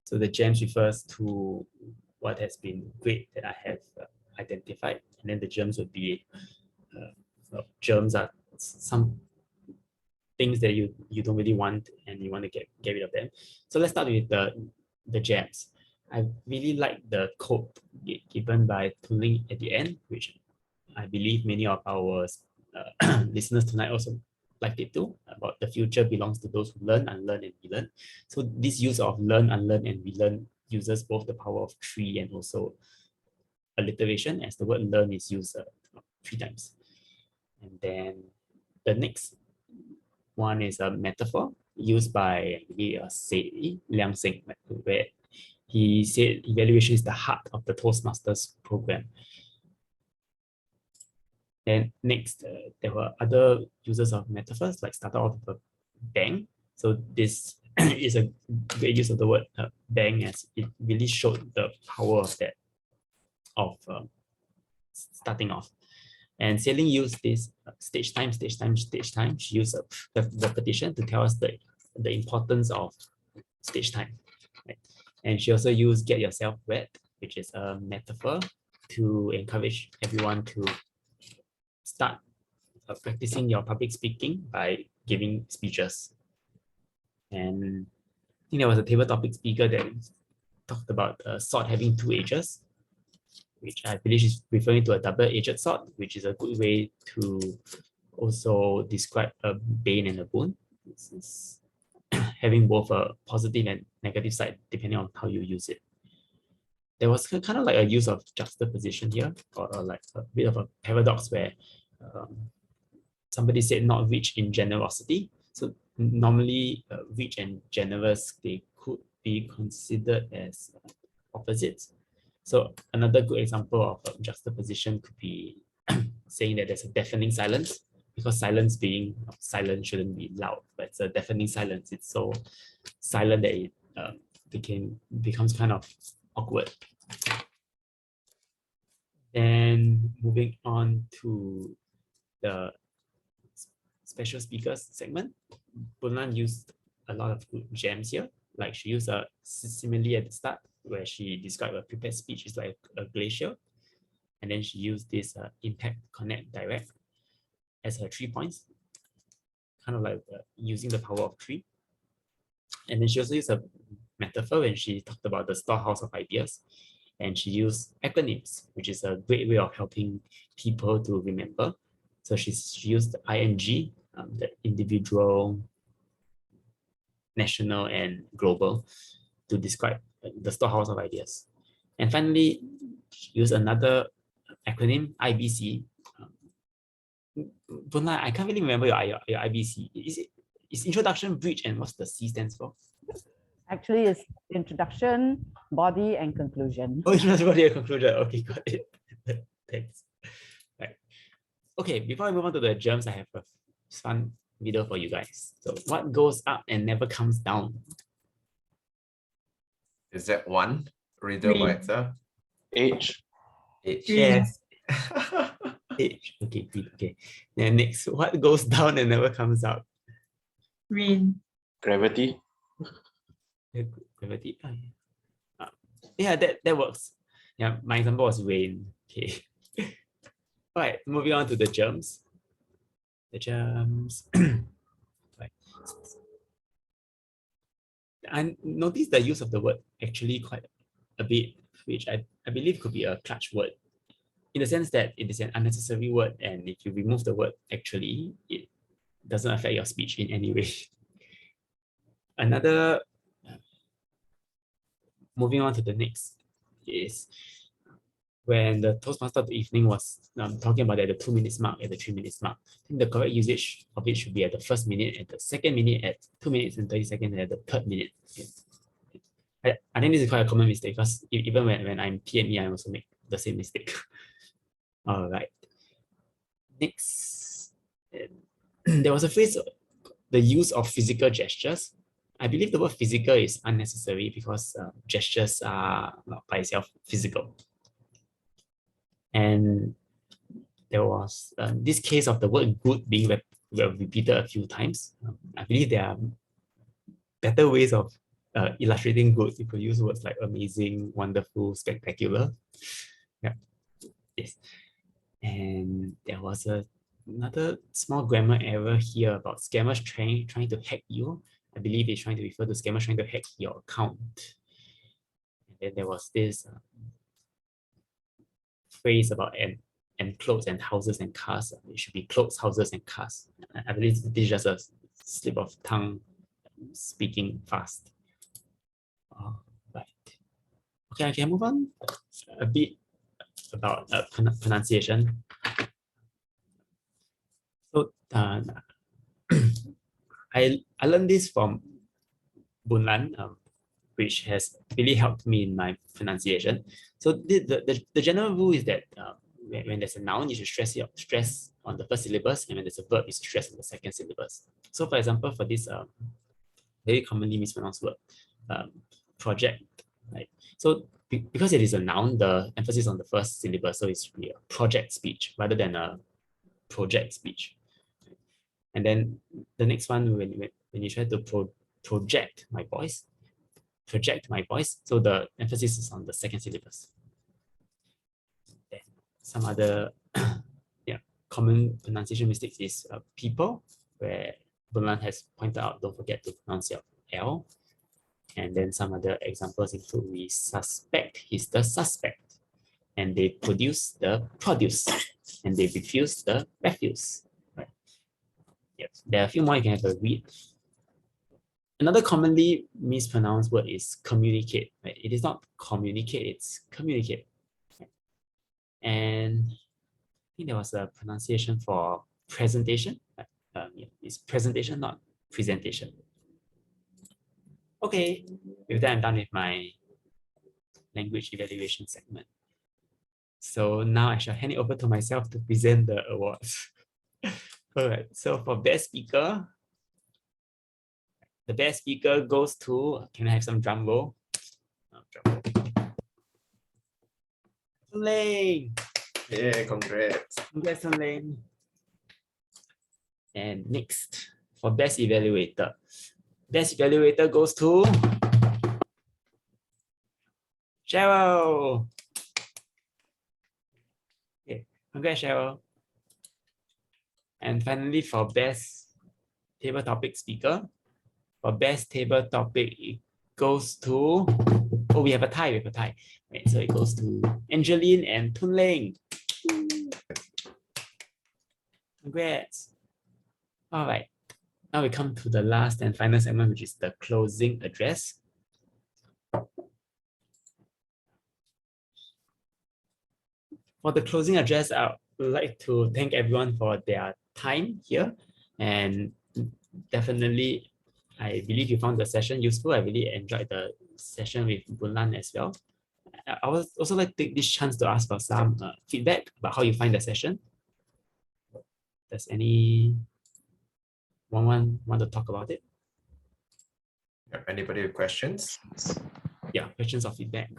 So the gems refers to what has been great that I have identified, and then the germs would be, germs are some things that you don't really want and you want to get rid of them. So let's start with the gems. I really like the quote given by Tuling at the end, which I believe many of our listeners tonight also liked it too, about the future belongs to those who learn, unlearn, and relearn. So this use of learn, unlearn, and relearn uses both the power of 3 and also alliteration, as the word learn is used 3 times. And then the next one is a metaphor used by Liang Seng, where he said evaluation is the heart of the Toastmasters program. And next, there were other uses of metaphors, like started off with a bang. So this is a great use of the word bang, as it really showed the power of that, of starting off. And Sailing used this stage time, stage time, stage time. She used the repetition to tell us the importance of stage time. Right? And she also used get yourself wet, which is a metaphor to encourage everyone to start practicing your public speaking by giving speeches. And I think there was a table topic speaker that talked about a sword having 2 edges, which I believe is referring to a double-edged sword, which is a good way to also describe a bane and a boon. It's having both a positive and negative side, depending on how you use it. There was kind of like a use of juxtaposition here, or like a bit of a paradox where somebody said not rich in generosity. So normally rich and generous, they could be considered as opposites. So another good example of juxtaposition could be saying that there's a deafening silence, because silence being silent shouldn't be loud, but it's a deafening silence. It's so silent that it becomes kind of awkward. Then moving on to the special speakers segment, Bunlan used a lot of good gems here. Like she used a simile at the start where she described a prepared speech is like a glacier. And then she used this impact, connect, direct as her 3 points, kind of like using the power of 3. And then she also used a metaphor when she talked about the storehouse of ideas. And she used acronyms, which is a great way of helping people to remember. So she used the ING, the individual, national, and global, to describe the storehouse of ideas. And finally, use another acronym, IBC. I can't really remember your IBC. Is introduction, bridge, and what's the C stands for? Actually, it's introduction, body, and conclusion. Oh, introduction, body, and conclusion. Okay, got it. Thanks. Right. Okay, before I move on to the germs, I have a fun video for you guys. So, what goes up and never comes down? Is that one riddle by itself? Age. Age. Yes. Age. Okay, okay. Then next, what goes down and never comes up? Rain. Gravity. Gravity. Yeah, that works. Yeah, my example was rain. Okay. All right, moving on to the germs. The germs. Right. I noticed the use of the word actually quite a bit, which I believe could be a clutch word, in the sense that it is an unnecessary word, and if you remove the word actually, it doesn't affect your speech in any way. Another, moving on to the next, is when the Toastmaster of the evening was talking about at the 2 minutes mark, at the 3 minutes mark. I think the correct usage of it should be at the first minute, at the second minute, at 2 minutes and 30 seconds, and at the third minute. I think this is quite a common mistake, because even when I'm PME, I also make the same mistake. All right. Next, there was a phrase, the use of physical gestures. I believe the word physical is unnecessary because gestures are not by itself physical. And there was this case of the word good being repeated a few times. I believe there are better ways of illustrating good. You could use words like amazing, wonderful, spectacular. Yeah. Yes. And there was another small grammar error here about scammers trying to hack you. I believe it's trying to refer to scammers trying to hack your account. And then there was this phrase about and clothes and houses and cars. It should be clothes, houses, and cars. I believe this is just a slip of tongue speaking fast. Right. Okay, I can move on a bit about pronunciation. So I learned this from Bunlan, which has really helped me in my pronunciation. So the general rule is that when there's a noun, you should stress on the first syllabus, and when there's a verb, you should stress on the second syllabus. So for example, for this very commonly mispronounced word, project, right? So because it is a noun, the emphasis on the first syllabus, so it's really a project speech rather than a project speech. And then the next one, when you try to project my voice, so the emphasis is on the second syllabus. Then some other common pronunciation mistakes is people, where Bunlan has pointed out, don't forget to pronounce your L. And then some other examples include, we suspect he's the suspect, and they produce the produce, and they refuse the refuse. Right. Yes, there are a few more you can have a read. Another commonly mispronounced word is communicate. Right? It is not communicate, it's communicate. Right? And I think there was a pronunciation for presentation. It's presentation, not presentation. Okay, with that, I'm done with my language evaluation segment. So now I shall hand it over to myself to present the awards. All right, so for best speaker, the best speaker goes to, can I have some drum roll? Lane. Yeah, congrats. Congrats, Lane. And next, for best evaluator. Best evaluator goes to Cheryl. Okay, congrats, Cheryl. And finally, for best table topic speaker, for best table topic, it goes to, oh, we have a tie, Right, so it goes to Angeline and Tun Ling. Congrats. All right, now we come to the last and final segment, which is the closing address. For the closing address, I would like to thank everyone for their time here, and definitely, I believe you found the session useful. I really enjoyed the session with Bunlan as well. I would also like to take this chance to ask for some feedback about how you find the session. Does anyone want to talk about it? Anybody with questions? Yeah, questions or feedback.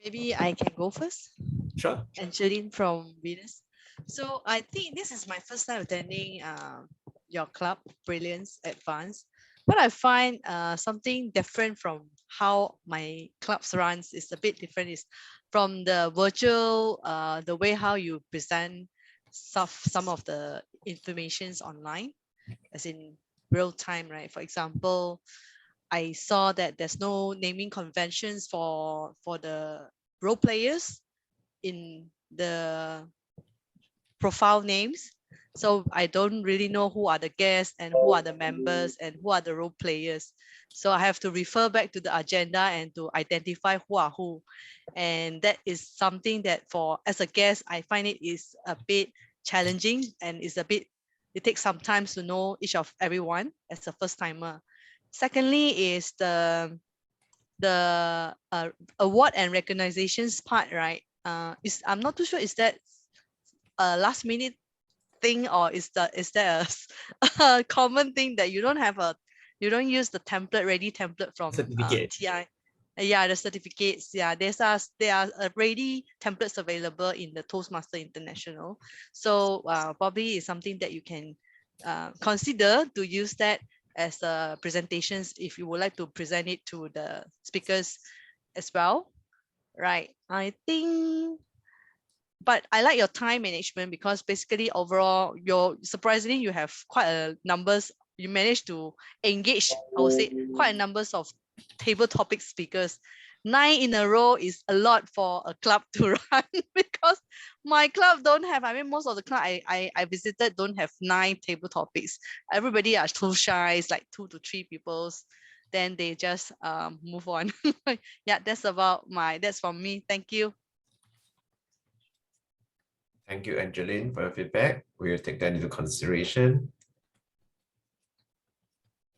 Maybe I can go first. Sure. Angeline from Venus. So I think this is my first time attending your club, Brilliance Advanced. What I find something different from how my clubs runs is a bit different is from the virtual, the way how you present surf some of the informations online, as in real time, right? For example, I saw that there's no naming conventions for the role players in the profile names. So I don't really know who are the guests and who are the members and who are the role players. So I have to refer back to the agenda and to identify who are who. And that is something that as a guest, I find it is a bit challenging and it takes some time to know each of everyone as a first timer. Secondly is the award and recognitions part, right? I'm not too sure, is that a last minute thing, or is that a common thing that you don't use the ready template from Certificate. TI? Yeah, the certificates. Yeah, there are already templates available in the Toastmaster International. So probably it's something that you can consider to use that as presentations if you would like to present it to the speakers as well. Right. I think, but I like your time management, because basically overall surprisingly you have quite a numbers, you managed to engage, I would say, quite a numbers of table topic speakers. 9 in a row is a lot for a club to run, because my club don't have, I mean, most of the club I visited don't have 9 table topics. Everybody are too shy. It's like 2 to 3 people's, then they just move on. Yeah, that's from me. Thank you. Thank you, Angeline, for your feedback. We will take that into consideration.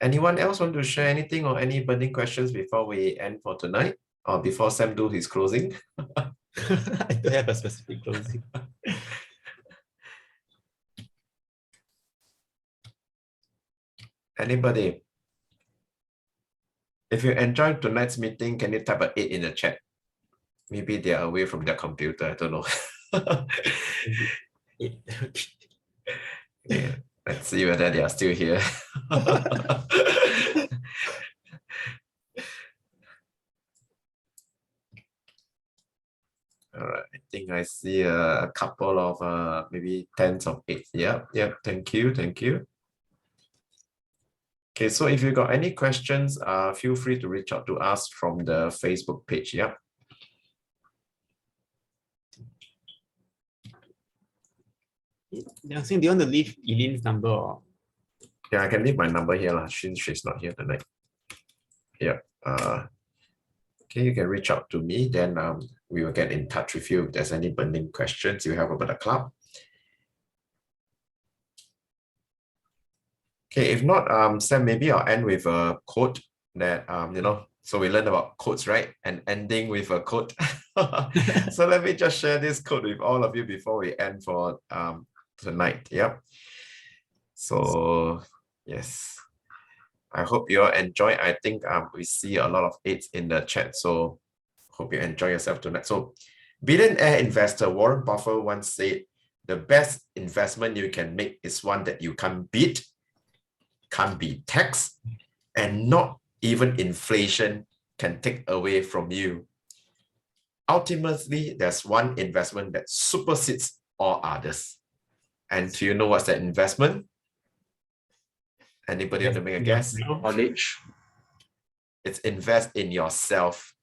Anyone else want to share anything or any burning questions before we end for tonight, or before Sam do his closing? I don't have a specific closing. Anybody? If you enjoyed tonight's meeting, can you type an 8 in the chat? Maybe they are away from their computer, I don't know. Yeah, let's see whether they are still here. All right, I think I see a couple of maybe tens of 8. Yep, thank you. Okay, so if you got any questions, feel free to reach out to us from the Facebook page. Yep. Yeah, do you want to leave Eileen's number? Or? Yeah, I can leave my number here since she's not here tonight. Yeah. Okay, you can reach out to me, then we will get in touch with you if there's any burning questions you have about the club. Okay, if not, Sam, maybe I'll end with a quote that, so we learned about quotes, right? And ending with a quote. So let me just share this quote with all of you before we end for tonight. Yep. So, yes. I hope you all enjoy. I think we see a lot of 8s in the chat. So hope you enjoy yourself tonight. So billionaire investor Warren Buffett once said, the best investment you can make is one that you can't beat, can't be taxed, and not even inflation can take away from you. Ultimately, there's one investment that supersedes all others. And do you know what's that investment? Anybody want to make a guess? Knowledge. It's invest in yourself.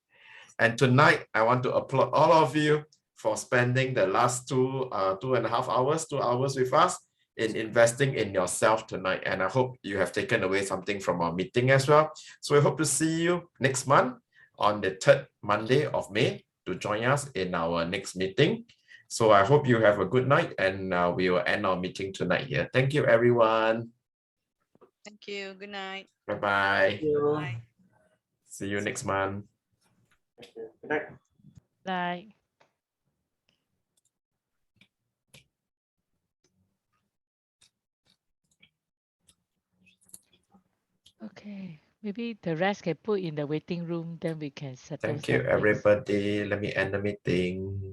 And tonight, I want to applaud all of you for spending the last 2.5 hours, 2 hours with us in investing in yourself tonight. And I hope you have taken away something from our meeting as well. So we hope to see you next month on the 3rd Monday of May to join us in our next meeting. So I hope you have a good night, and we will end our meeting tonight here. Thank you, everyone. Thank you. Good night. Bye-bye. Bye. See you next month. Good night. Bye. Okay, maybe the rest can put in the waiting room, then we can settle Thank you, some things. everybody. Let me end the meeting.